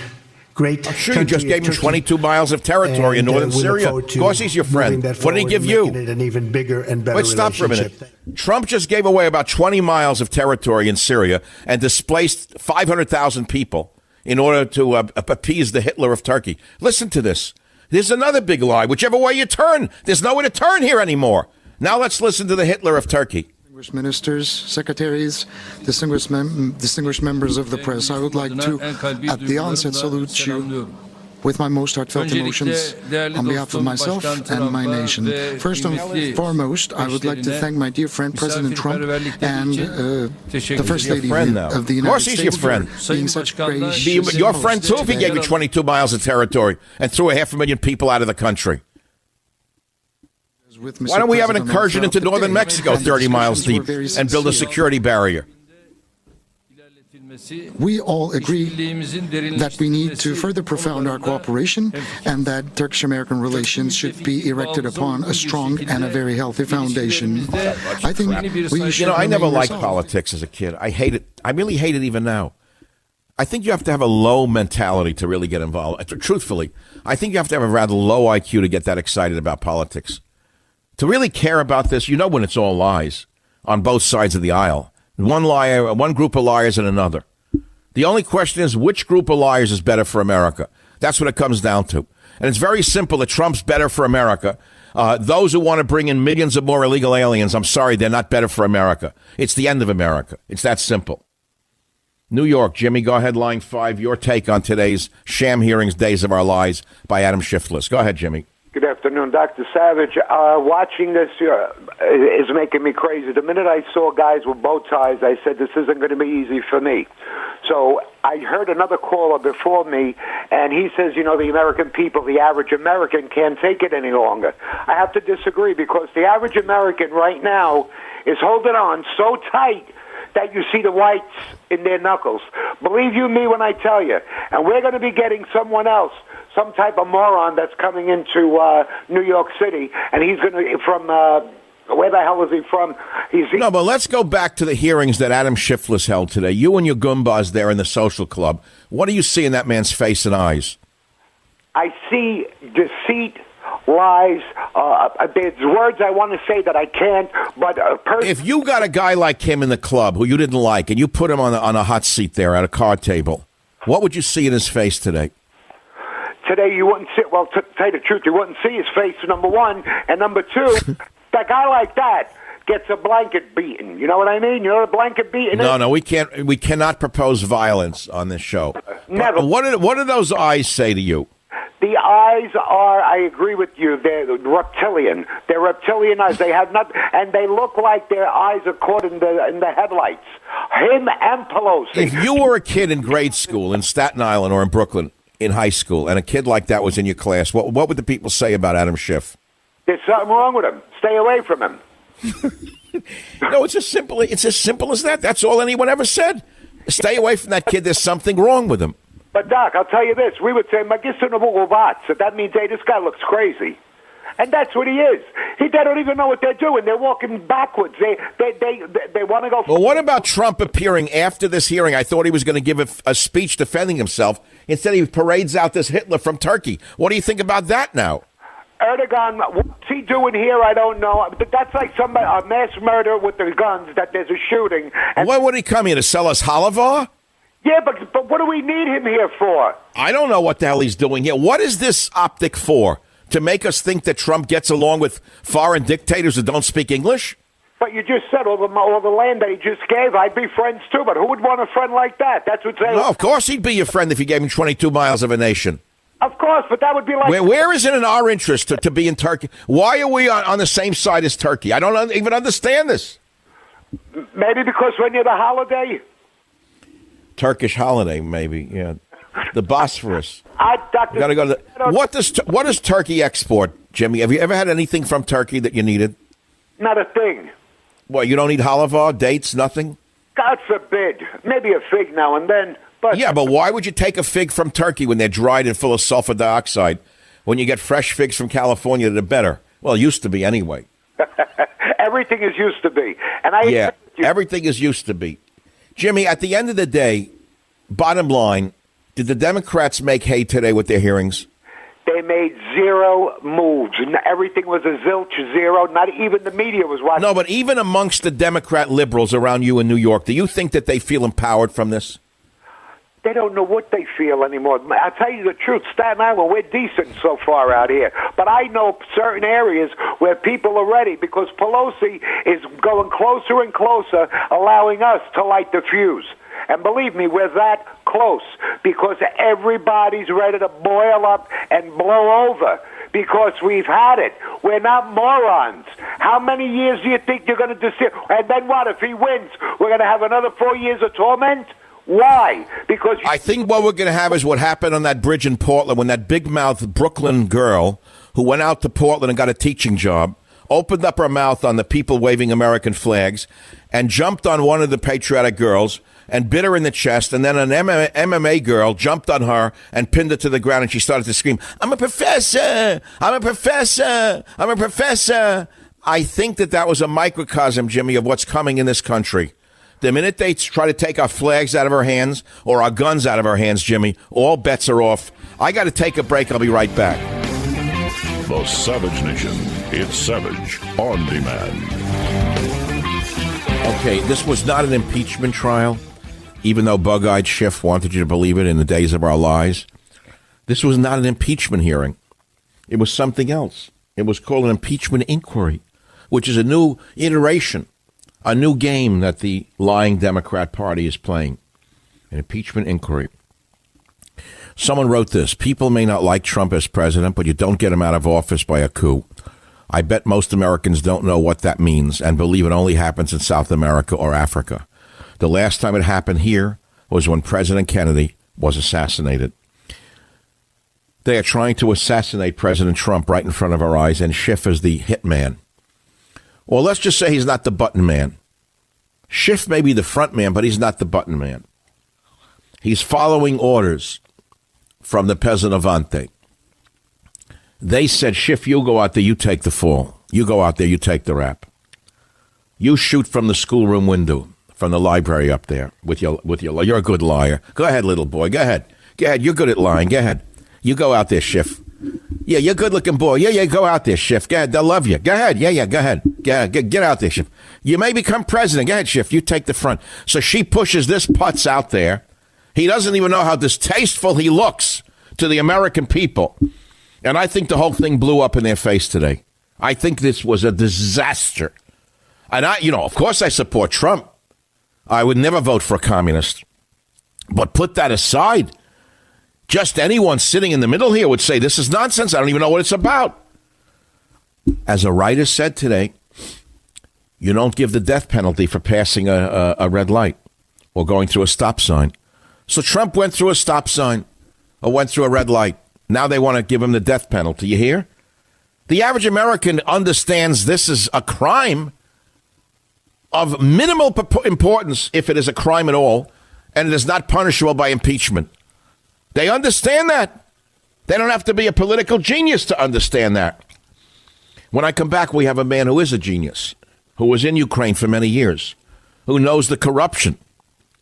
great I'm sure you just gave him 22 miles of territory in northern Syria. Of course he's your friend. What did he give you? An even bigger and better Wait, stop for a minute. Trump just gave away about 20 miles of territory in Syria and displaced 500,000 people in order to appease the Hitler of Turkey. Listen to this. There's another big lie. Whichever way you turn, there's nowhere to turn here anymore. Now let's listen to the Hitler of Turkey. Distinguished ministers, secretaries, distinguished members of the press, I would like to, at the onset, salute you with my most heartfelt emotions on behalf of myself and my nation. First and foremost, I would like to thank my dear friend, President Trump, and the First Lady of the United States. Of course he's your friend. Being such gracious. Your friend, too, if he gave you 22 miles of territory and threw 500,000 people out of the country. Why don't we have an incursion into northern Mexico 30 miles deep and build a security barrier? We all agree that we need to further profound our cooperation and that Turkish-American relations should be erected upon a strong and a very healthy foundation. I think we should. I never liked politics as a kid. I hate it. I really hate it even now. I think you have to have a low mentality to really get involved. Truthfully, I think you have to have a rather low IQ to get that excited about politics. To really care about this, when it's all lies on both sides of the aisle. One group of liars and another. The only question is, which group of liars is better for America? That's what it comes down to. And it's very simple that Trump's better for America. Those who want to bring in millions of more illegal aliens, I'm sorry, they're not better for America. It's the end of America. It's that simple. New York, Jimmy, go ahead, line 5. Your take on today's sham hearings, Days of Our Lies by Adam Shiftless. Go ahead, Jimmy. Good afternoon, Dr. Savage. Watching this is making me crazy. The minute I saw guys with bow ties, I said, this isn't going to be easy for me. So I heard another caller before me, and he says, the American people, the average American, can't take it any longer. I have to disagree because the average American right now is holding on so tight that you see the whites in their knuckles. Believe you me when I tell you. And we're going to be getting someone else, some type of moron that's coming into New York City, and he's going to from where the hell is he from? No, but let's go back to the hearings that Adam Shiftless held today. You and your Goombas there in the social club. What do you see in that man's face and eyes? I see deceit, lies. There's words I want to say that I can't, but if you got a guy like him in the club who you didn't like, and you put him on a hot seat there at a card table, what would you see in his face today? Today you wouldn't see, well, to tell you the truth, you wouldn't see his face, number one, and number two, A guy like that gets a blanket beaten. You know what I mean? You know what a blanket beaten is? No, we can't. We cannot propose violence on this show. Never. What do those eyes say to you? The eyes are, I agree with you, they're reptilian. They're reptilian eyes. They have not, and they look like their eyes are caught in the headlights. Him and Pelosi. If you were a kid in grade school in Staten Island or in Brooklyn in high school, and a kid like that was in your class, what would the people say about Adam Schiff? There's something wrong with him. Stay away from him. No, it's as simple as that. That's all anyone ever said. Stay away from that kid. There's something wrong with him. But, Doc, I'll tell you this. We would say, so that means, hey, this guy looks crazy. And that's what he is. They don't even know what they're doing. They're walking backwards. They want to go... Well, what about Trump appearing after this hearing? I thought he was going to give a speech defending himself. Instead, he parades out this Hitler from Turkey. What do you think about that now? Erdogan, what's he doing here? I don't know. But that's like a mass murder with the guns, that there's a shooting. And why would he come here, to sell us halava? Yeah, but what do we need him here for? I don't know what the hell he's doing here. What is this optic for? To make us think that Trump gets along with foreign dictators who don't speak English? But you just said all the land that he just gave, I'd be friends too, but who would want a friend like that? That's what's saying. No, of course he'd be your friend if you gave him 22 miles of a nation. Of course, but that would be like... Where is it in our interest to be in Turkey? Why are we on the same side as Turkey? I don't even understand this. Maybe because we're near the holiday? Turkish holiday, maybe, yeah. The Bosphorus. Gotta go to what does Turkey export, Jimmy? Have you ever had anything from Turkey that you needed? Not a thing. What, you don't eat halava, dates, nothing? God forbid. Maybe a fig now and then. But yeah, but why would you take a fig from Turkey when they're dried and full of sulfur dioxide? When you get fresh figs from California, they're better. Well, it used to be anyway. Everything is used to be. Everything is used to be. Jimmy, at the end of the day, bottom line, did the Democrats make hay today with their hearings? They made zero moves. Everything was a zilch, zero. Not even the media was watching. No, but even amongst the Democrat liberals around you in New York, do you think that they feel empowered from this? They don't know what they feel anymore. I'll tell you the truth, Staten Island, we're decent so far out here. But I know certain areas where people are ready because Pelosi is going closer and closer, allowing us to light the fuse. And believe me, we're that close because everybody's ready to boil up and blow over because we've had it. We're not morons. How many years do you think you're going to deceive? And then what? If he wins, we're going to have another 4 years of torment? Why? Because I think what we're going to have is what happened on that bridge in Portland when that big-mouthed Brooklyn girl who went out to Portland and got a teaching job opened up her mouth on the people waving American flags and jumped on one of the patriotic girls and bit her in the chest, and then an MMA girl jumped on her and pinned her to the ground, and she started to scream, I'm a professor! I'm a professor! I'm a professor! I think that was a microcosm, Jimmy, of what's coming in this country. The minute they try to take our flags out of our hands or our guns out of our hands, Jimmy, all bets are off. I got to take a break. I'll be right back. The Savage Nation. It's Savage on Demand. Okay, this was not an impeachment trial, even though Bug-Eyed Schiff wanted you to believe it in the days of our lies. This was not an impeachment hearing. It was something else. It was called an impeachment inquiry, which is a new iteration. A new game that the lying Democrat Party is playing. An impeachment inquiry. Someone wrote this. People may not like Trump as president, but you don't get him out of office by a coup. I bet most Americans don't know what that means and believe it only happens in South America or Africa. The last time it happened here was when President Kennedy was assassinated. They are trying to assassinate President Trump right in front of our eyes, and Schiff is the hitman. Well, let's just say he's not the button man. Schiff may be the front man, but he's not the button man. He's following orders from the Presidente. They said, Schiff, you go out there, you take the fall. You go out there, you take the rap. You shoot from the schoolroom window, from the library up there with your. You're a good liar. Go ahead, little boy. Go ahead. You're good at lying. Go ahead. You go out there, Schiff. Yeah, you're a good-looking boy. Yeah, go out there, Schiff. Go ahead, they'll love you. Go ahead. Yeah, go ahead. Get out there, Schiff. You may become president. Go ahead, Schiff. You take the front. So she pushes this putz out there. He doesn't even know how distasteful he looks to the American people. And I think the whole thing blew up in their face today. I think this was a disaster. And of course I support Trump. I would never vote for a communist. But put that aside. Just anyone sitting in the middle here would say, this is nonsense. I don't even know what it's about. As a writer said today, you don't give the death penalty for passing a red light or going through a stop sign. So Trump went through a stop sign or went through a red light. Now they want to give him the death penalty. You hear? The average American understands this is a crime of minimal importance, if it is a crime at all, and it is not punishable by impeachment. They understand that. They don't have to be a political genius to understand that. When I come back, we have a man who is a genius, who was in Ukraine for many years, who knows the corruption,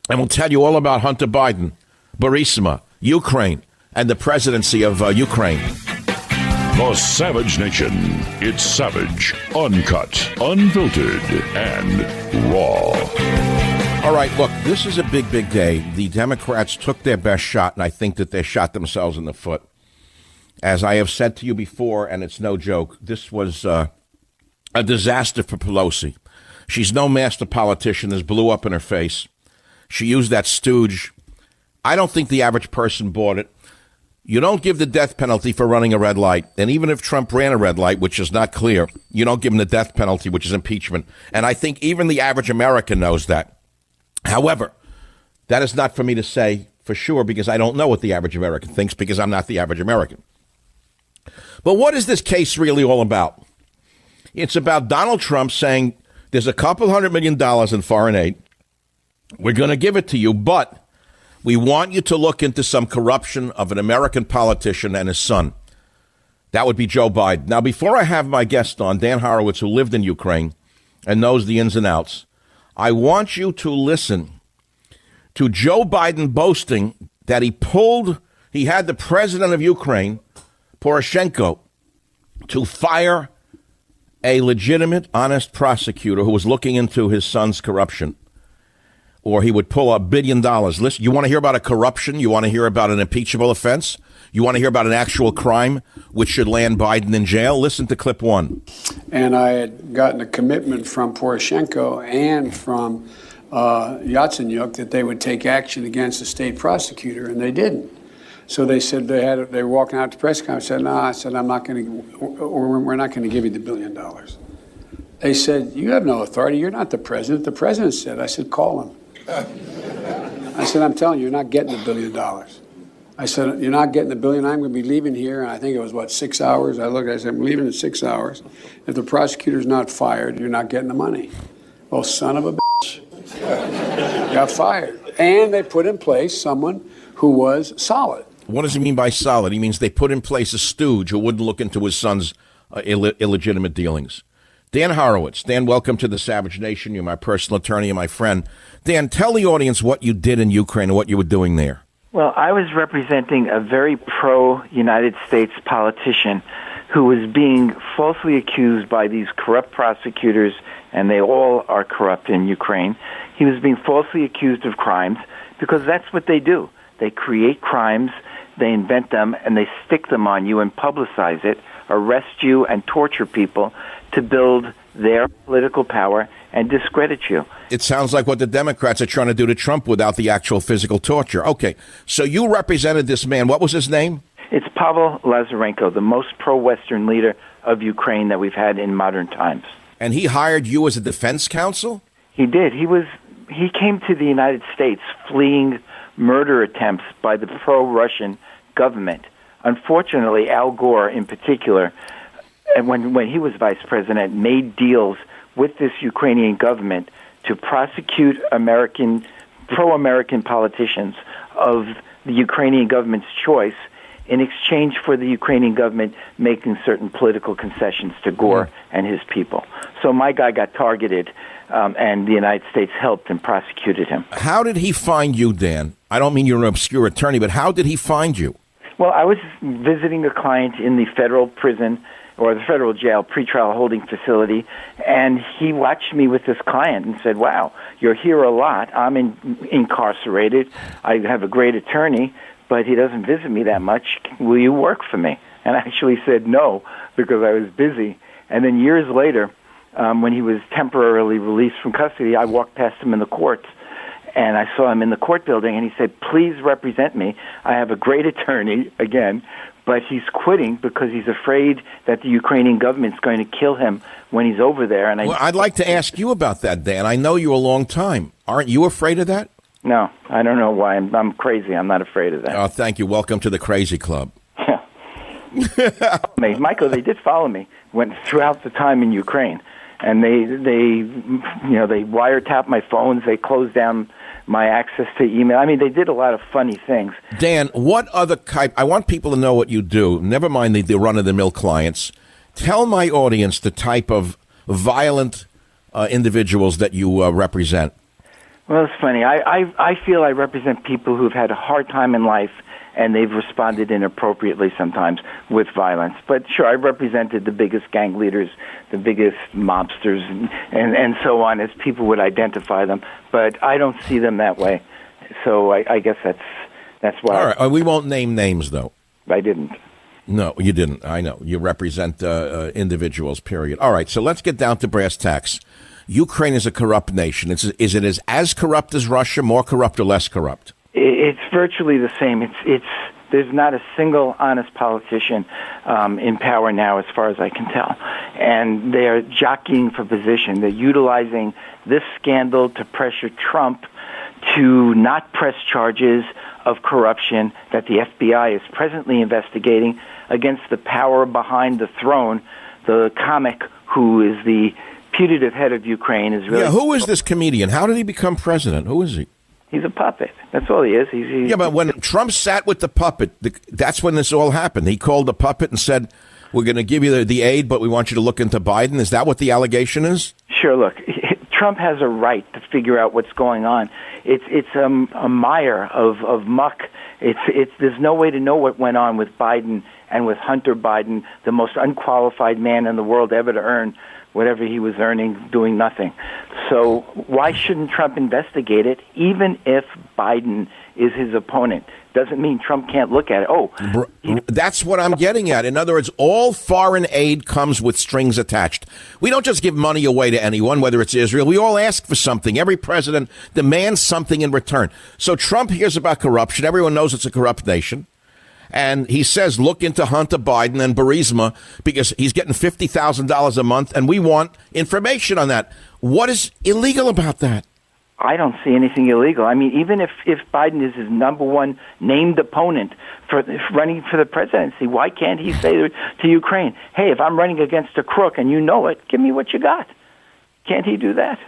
and will tell you all about Hunter Biden, Burisma, Ukraine, and the presidency of Ukraine. The Savage Nation. It's savage, uncut, unfiltered, and raw. All right, look, this is a big, big day. The Democrats took their best shot, and I think that they shot themselves in the foot. As I have said to you before, and it's no joke, this was a disaster for Pelosi. She's no master politician. This blew up in her face. She used that stooge. I don't think the average person bought it. You don't give the death penalty for running a red light. And even if Trump ran a red light, which is not clear, you don't give him the death penalty, which is impeachment. And I think even the average American knows that. However, that is not for me to say for sure, because I don't know what the average American thinks, because I'm not the average American. But what is this case really all about? It's about Donald Trump saying there's a couple $100 million in foreign aid. We're going to give it to you, but we want you to look into some corruption of an American politician and his son. That would be Joe Biden. Now, before I have my guest on, Dan Horowitz, who lived in Ukraine and knows the ins and outs, I want you to listen to Joe Biden boasting that he had the president of Ukraine, Poroshenko, to fire a legitimate, honest prosecutor who was looking into his son's corruption, or he would pull $1 billion. Listen, you want to hear about a corruption? You want to hear about an impeachable offense? You want to hear about an actual crime which should land Biden in jail? Listen to clip 1. And I had gotten a commitment from Poroshenko and from Yatsenyuk that they would take action against the state prosecutor, and they didn't. So they said they were walking out to press conference. I said, no, I said, I'm not going to, or we're not going to give you the $1 billion. They said, you have no authority. You're not the president. The president said. I said, call him. I said, I'm telling you, you're not getting the $1 billion. I said, you're not getting the $1 billion. I'm going to be leaving here. And I think it was, 6 hours? I said, I'm leaving in 6 hours. If the prosecutor's not fired, you're not getting the money. Well, son of a bitch. Got fired. And they put in place someone who was solid. What does he mean by solid? He means they put in place a stooge who wouldn't look into his son's illegitimate dealings. Dan Horowitz. Dan, welcome to the Savage Nation. You're my personal attorney and my friend. Dan, tell the audience what you did in Ukraine and what you were doing there. Well, I was representing a very pro-United States politician who was being falsely accused by these corrupt prosecutors, and they all are corrupt in Ukraine. He was being falsely accused of crimes because that's what they do. They create crimes, they invent them, and they stick them on you and publicize it, arrest you and torture people to build their political power and discredit you. It sounds like what the Democrats are trying to do to Trump without the actual physical torture. Okay, so you represented this man. What was his name? It's Pavel Lazarenko, the most pro-Western leader of Ukraine that we've had in modern times. And he hired you as a defense counsel? He did. He came to the United States fleeing murder attempts by the pro-Russian government. Unfortunately, Al Gore in particular, when he was vice president, made deals with this Ukrainian government to prosecute pro-American politicians of the Ukrainian government's choice in exchange for the Ukrainian government making certain political concessions to Gore and his people. So my guy got targeted, and the United States helped and prosecuted him. How did he find you, Dan? I don't mean you're an obscure attorney, but how did he find you? Well, I was visiting a client in the federal prison or the federal jail pretrial holding facility, and he watched me with this client and said, wow, you're here a lot. I'm incarcerated. I have a great attorney, but he doesn't visit me that much. Will you work for me? And I actually said no because I was busy. And then years later, when he was temporarily released from custody, I walked past him in the courts, and I saw him in the court building, and he said, "Please represent me. I have a great attorney," again, but he's quitting because he's afraid that the Ukrainian government's going to kill him when he's over there. And I'd like to ask you about that, Dan. I know you a long time. Aren't you afraid of that? No, I don't know why. I'm crazy. I'm not afraid of that. Oh, thank you. Welcome to the crazy club. Michael, they did follow me throughout the time in Ukraine, and they wiretapped my phones. They closed down my access to email. I mean, they did a lot of funny things. Dan, what other type? I want people to know what you do. Never mind the run-of-the-mill clients. Tell my audience the type of violent individuals that you represent. Well, it's funny. I feel I represent people who've had a hard time in life, and they've responded inappropriately sometimes with violence. But sure, I represented the biggest gang leaders, the biggest mobsters, and so on, as people would identify them. But I don't see them that way. So I guess that's why. All right. We won't name names, though. I didn't. No, you didn't. I know. You represent individuals, period. All right. So let's get down to brass tacks. Ukraine is a corrupt nation. Is it as corrupt as Russia, more corrupt or less corrupt? It's virtually the same. There's not a single honest politician in power now, as far as I can tell. And they are jockeying for position. They're utilizing this scandal to pressure Trump to not press charges of corruption that the FBI is presently investigating against the power behind the throne, the comic who is the putative head of Ukraine. Who is this comedian? How did he become president? Who is he? He's a puppet. That's all he is. He's but when Trump sat with the puppet, that's when this all happened. He called the puppet and said, "We're going to give you the aid, but we want you to look into Biden." Is that what the allegation is? Sure. Look, Trump has a right to figure out what's going on. It's a mire of muck. There's no way to know what went on with Biden and with Hunter Biden, the most unqualified man in the world ever to earn whatever he was earning doing nothing. So why shouldn't Trump investigate it, even if Biden is his opponent? Doesn't mean Trump can't look at it. That's what I'm getting at. In other words, all foreign aid comes with strings attached. We don't just give money away to anyone, whether it's Israel. We all ask for something. Every president demands something in return. So Trump hears about corruption. Everyone knows it's a corrupt nation. And he says, look into Hunter Biden and Burisma because he's getting $50,000 a month, and we want information on that. What is illegal about that? I don't see anything illegal. I mean, even if Biden is his number one named opponent for running for the presidency, why can't he say to Ukraine, hey, if I'm running against a crook and you know it, give me what you got? Can't he do that?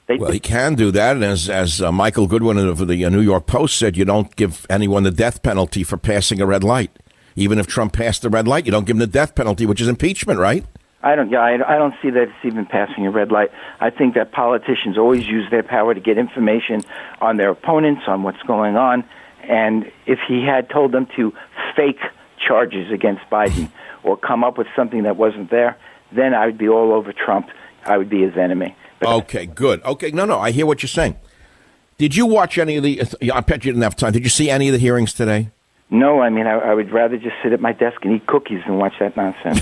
Well, he can do that, and as Michael Goodwin of the New York Post said, you don't give anyone the death penalty for passing a red light. Even if Trump passed the red light, you don't give him the death penalty, which is impeachment, right? I don't see that it's even passing a red light. I think that politicians always use their power to get information on their opponents, on what's going on, and if he had told them to fake charges against Biden or come up with something that wasn't there, then I would be all over Trump. I would be his enemy. Okay, good. Okay, no, I hear what you're saying. Did you watch any of the, I bet you didn't have time, did you see any of the hearings today? No, I mean, I would rather just sit at my desk and eat cookies than watch that nonsense.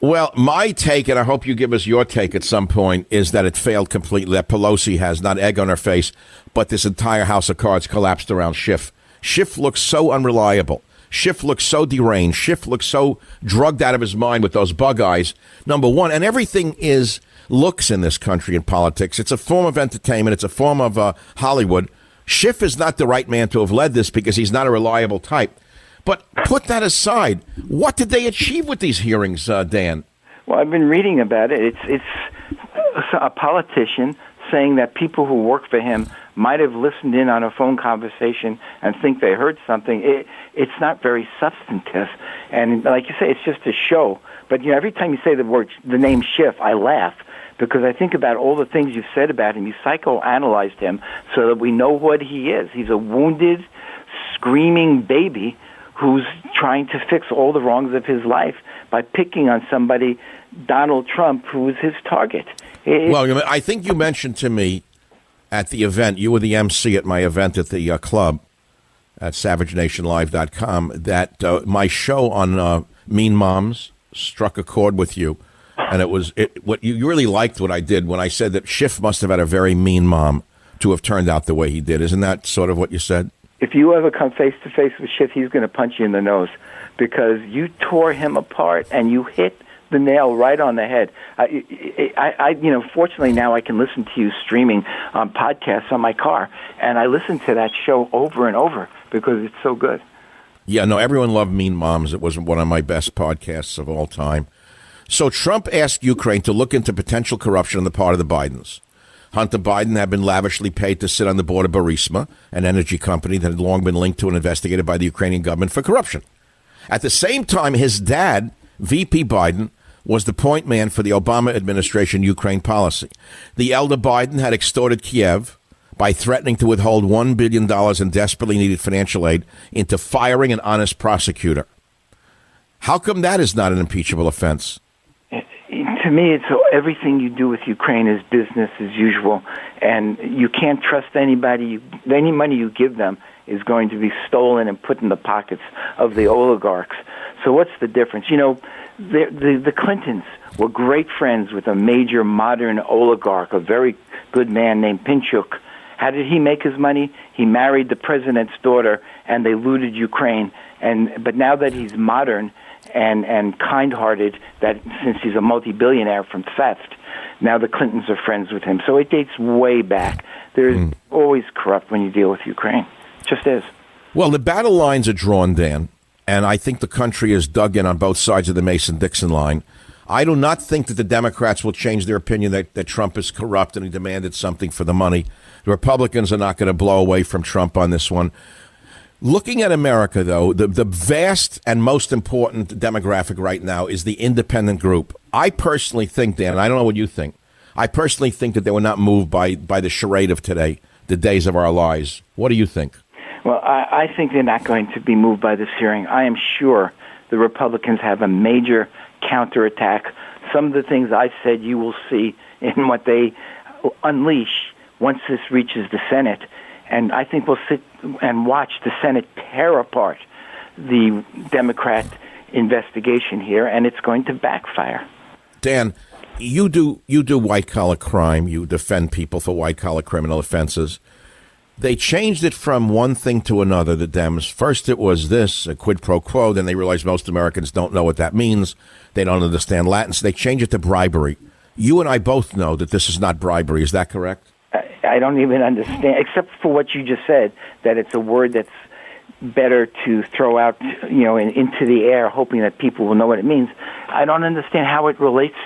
Well, my take, and I hope you give us your take at some point, is that it failed completely, that Pelosi has not egg on her face, but this entire house of cards collapsed around Schiff. Schiff looks so unreliable. Schiff looks so deranged. Schiff looks so drugged out of his mind with those bug eyes, number one. And everything is looks in this country in politics. It's a form of entertainment. It's a form of Hollywood. Schiff is not the right man to have led this because he's not a reliable type. But put that aside. What did they achieve with these hearings, Dan? Well, I've been reading about it. It's a politician saying that people who work for him might have listened in on a phone conversation and think they heard something. It's not very substantive. And like you say, it's just a show. But every time you say the name Schiff, I laugh because I think about all the things you've said about him. You psychoanalyzed him so that we know what he is. He's a wounded, screaming baby who's trying to fix all the wrongs of his life by picking on somebody, Donald Trump, who is his target. Well, I think you mentioned to me at the event, you were the MC at my event at the club at SavageNationLive.com, that my show on Mean Moms struck a chord with you, and what you really liked what I did when I said that Schiff must have had a very mean mom to have turned out the way he did. Isn't that sort of what you said? If you ever come face to face with Schiff, he's going to punch you in the nose because you tore him apart and you hit the nail right on the head. Fortunately now I can listen to you streaming podcasts on my car, and I listen to that show over and over because it's so good. Yeah, no, everyone loved Mean Moms. It was one of my best podcasts of all time. So Trump asked Ukraine to look into potential corruption on the part of the Bidens. Hunter Biden had been lavishly paid to sit on the board of Burisma, an energy company that had long been linked to and investigated by the Ukrainian government for corruption. At the same time, his dad, VP Biden, was the point man for the Obama administration Ukraine policy. The elder Biden had extorted Kiev by threatening to withhold $1 billion in desperately needed financial aid into firing an honest prosecutor. How come that is not an impeachable offense? To me, it's everything you do with Ukraine is business as usual, and you can't trust anybody. Any money you give them is going to be stolen and put in the pockets of the oligarchs. So what's the difference? You know, the Clintons were great friends with a major modern oligarch, a very good man named Pinchuk. How did he make his money? He married the president's daughter, and they looted Ukraine. But now that he's modern and kind-hearted, that since he's a multi-billionaire from theft, now the Clintons are friends with him. So it dates way back. There's always corrupt when you deal with Ukraine. It just is. Well, the battle lines are drawn, Dan, and I think the country is dug in on both sides of the Mason-Dixon line. I do not think that the Democrats will change their opinion that Trump is corrupt and he demanded something for the money. The Republicans are not going to blow away from Trump on this one. Looking at America, though, the vast and most important demographic right now is the independent group. I personally think, Dan, and I don't know what you think, I personally think that they were not moved by the charade of today, the days of our lives. What do you think? Well, I think they're not going to be moved by this hearing. I am sure the Republicans have a major counterattack. Some of the things I said you will see in what they unleash once this reaches the Senate. And I think we'll sit and watch the Senate tear apart the Democrat investigation here, and it's going to backfire. Dan, you do white-collar crime. You defend people for white-collar criminal offenses. They changed it from one thing to another, the Dems. First it was this, a quid pro quo. Then they realized most Americans don't know what that means. They don't understand Latin, so they changed it to bribery. You and I both know that this is not bribery. Is that correct? I don't even understand, except for what you just said, that it's a word that's better to throw out, into the air, hoping that people will know what it means. I don't understand how it relates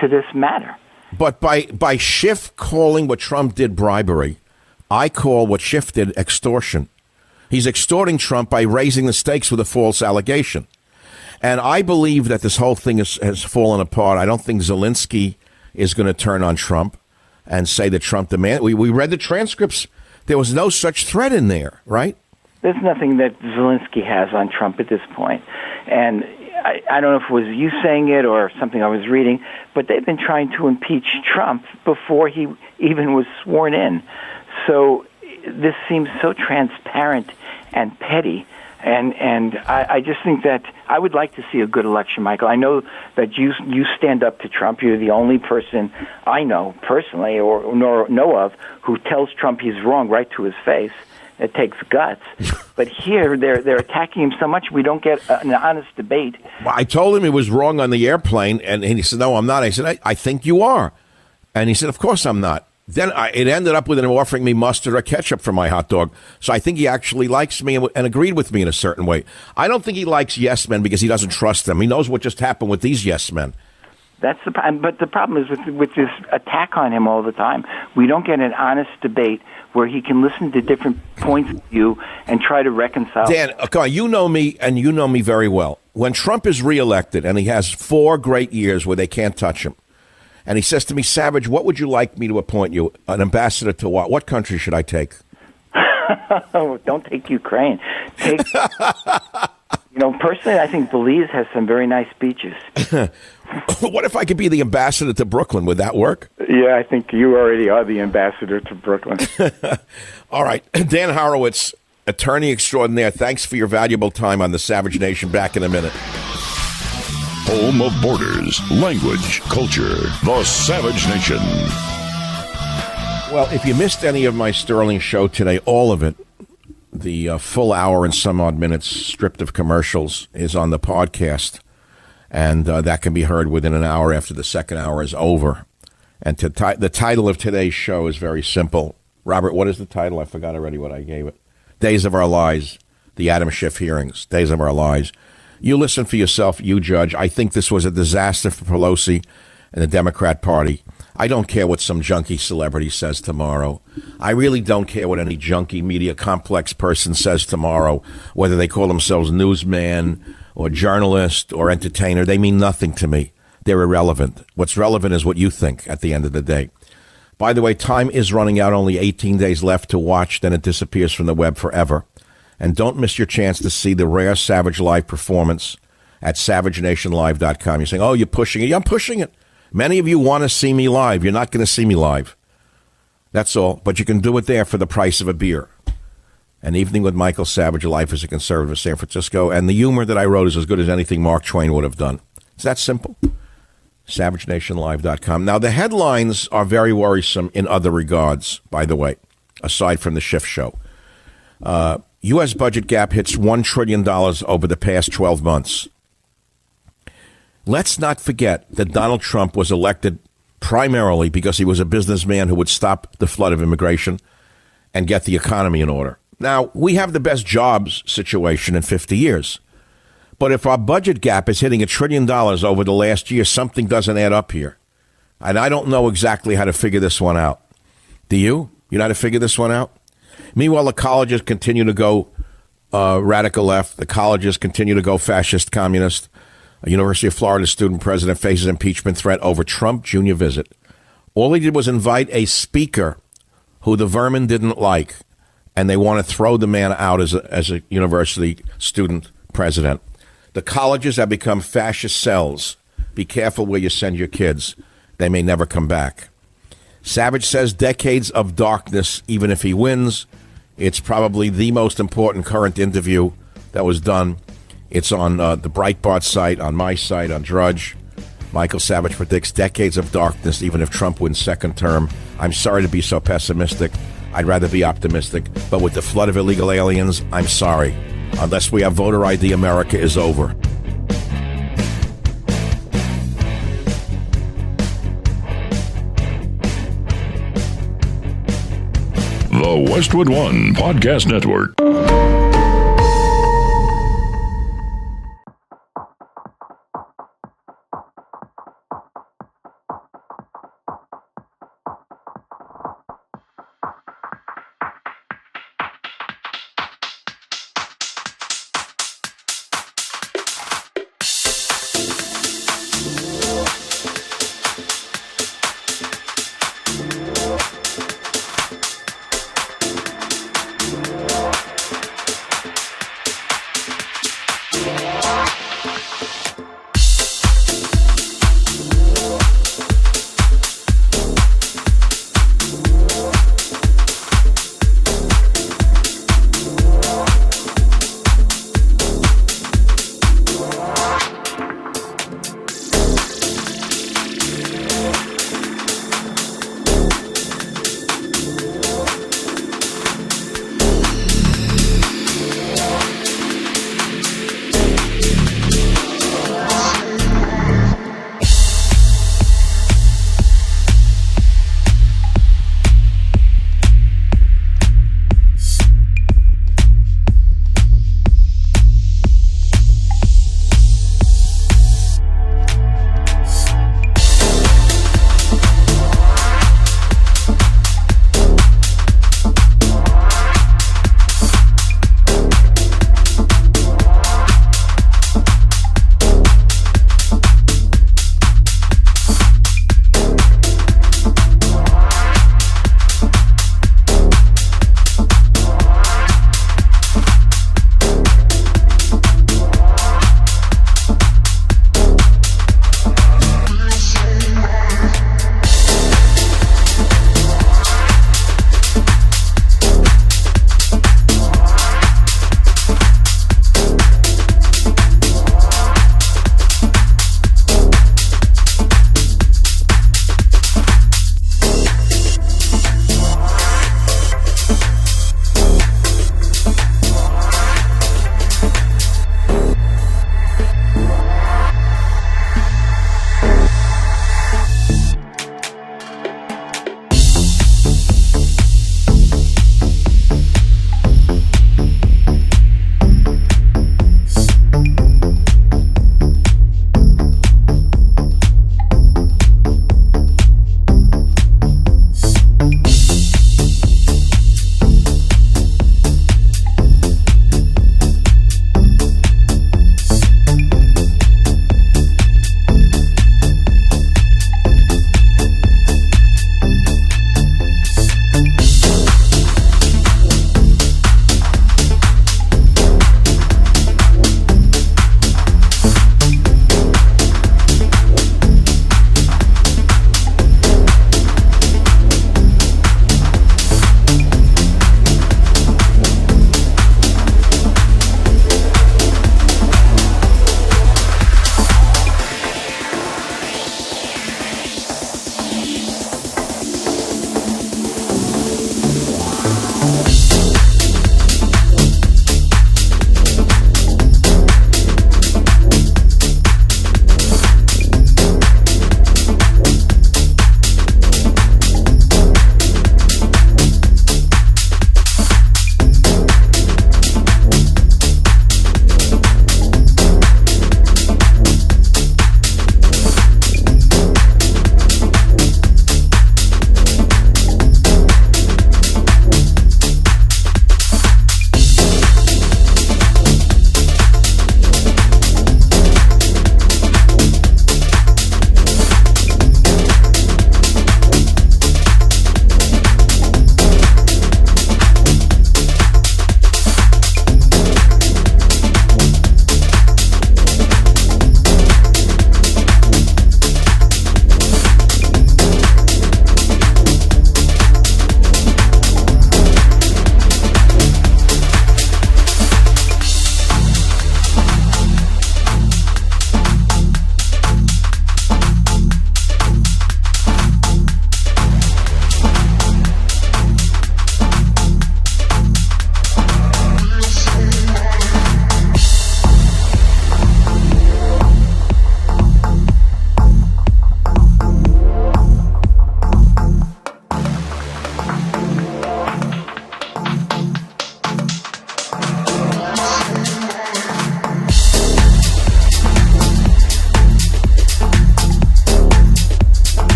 to this matter. But by Schiff calling what Trump did bribery, I call what Schiff did extortion. He's extorting Trump by raising the stakes with a false allegation. And I believe that this whole thing has fallen apart. I don't think Zelensky is going to turn on Trump and say that Trump demanded. We read the transcripts. There was no such threat in there, right? There's nothing that Zelensky has on Trump at this point. And I don't know if it was you saying it or something I was reading, but they've been trying to impeach Trump before he even was sworn in. So this seems so transparent and petty. And I just think that I would like to see a good election, Michael. I know that you stand up to Trump. You're the only person I know personally or know of who tells Trump he's wrong right to his face. It takes guts. But here they're attacking him so much we don't get an honest debate. Well, I told him he was wrong on the airplane, and he said, no, I'm not. I said, I think you are. And he said, of course I'm not. Then it ended up with him offering me mustard or ketchup for my hot dog. So I think he actually likes me and agreed with me in a certain way. I don't think he likes yes men because he doesn't trust them. He knows what just happened with these yes men. That's the problem. But the problem is with this attack on him all the time, we don't get an honest debate where he can listen to different points of view and try to reconcile. Dan, okay, you know me, and you know me very well. When Trump is reelected and he has 4 great years where they can't touch him, and he says to me, Savage, what would you like me to appoint you? An ambassador to what? What country should I take? Don't take Ukraine. Take, personally, I think Belize has some very nice beaches. What if I could be the ambassador to Brooklyn? Would that work? Yeah, I think you already are the ambassador to Brooklyn. All right. Dan Horowitz, attorney extraordinaire, thanks for your valuable time on the Savage Nation. Back in a minute. home of borders, language, culture, the Savage Nation. Well, if you missed any of my Sterling show today, all of it, the full hour and some odd minutes stripped of commercials is on the podcast, and that can be heard within an hour after the second hour is over. And the title of today's show is very simple. Robert, what is the title? I forgot already what I gave it. Days of Our Lives, the Adam Schiff hearings, Days of Our Lives. You listen for yourself, you judge. I think this was a disaster for Pelosi and the Democrat Party. I don't care what some junkie celebrity says tomorrow. I really don't care what any junkie media complex person says tomorrow, whether they call themselves newsman or journalist or entertainer. They mean nothing to me. They're irrelevant. What's relevant is what you think at the end of the day. By the way, time is running out. Only 18 days left to watch, then it disappears from the web forever. And don't miss your chance to see the rare Savage Live performance at SavageNationLive.com. You're saying, oh, you're pushing it. Yeah, I'm pushing it. Many of you want to see me live. You're not going to see me live. That's all. But you can do it there for the price of a beer. An Evening with Michael Savage, Life as a Conservative of San Francisco. And the humor that I wrote is as good as anything Mark Twain would have done. It's that simple. SavageNationLive.com. Now, the headlines are very worrisome in other regards, by the way, aside from the Schiff show. U.S. budget gap hits $1 trillion over the past 12 months. Let's not forget that Donald Trump was elected primarily because he was a businessman who would stop the flood of immigration and get the economy in order. Now, we have the best jobs situation in 50 years. But if our budget gap is hitting $1 trillion over the last year, something doesn't add up here. And I don't know exactly how to figure this one out. Do you? You know how to figure this one out? Meanwhile, the colleges continue to go radical left. The colleges continue to go fascist, communist. A University of Florida student president faces impeachment threat over Trump Jr. visit. All he did was invite a speaker who the vermin didn't like, and they want to throw the man out as a university student president. The colleges have become fascist cells. Be careful where you send your kids. They may never come back. Savage says decades of darkness, even if he wins. It's probably the most important current interview that was done. It's on the Breitbart site, on my site, on Drudge. Michael Savage predicts decades of darkness, even if Trump wins second term. I'm sorry to be so pessimistic. I'd rather be optimistic. But with the flood of illegal aliens, I'm sorry. Unless we have voter ID, America is over. The Westwood One Podcast Network.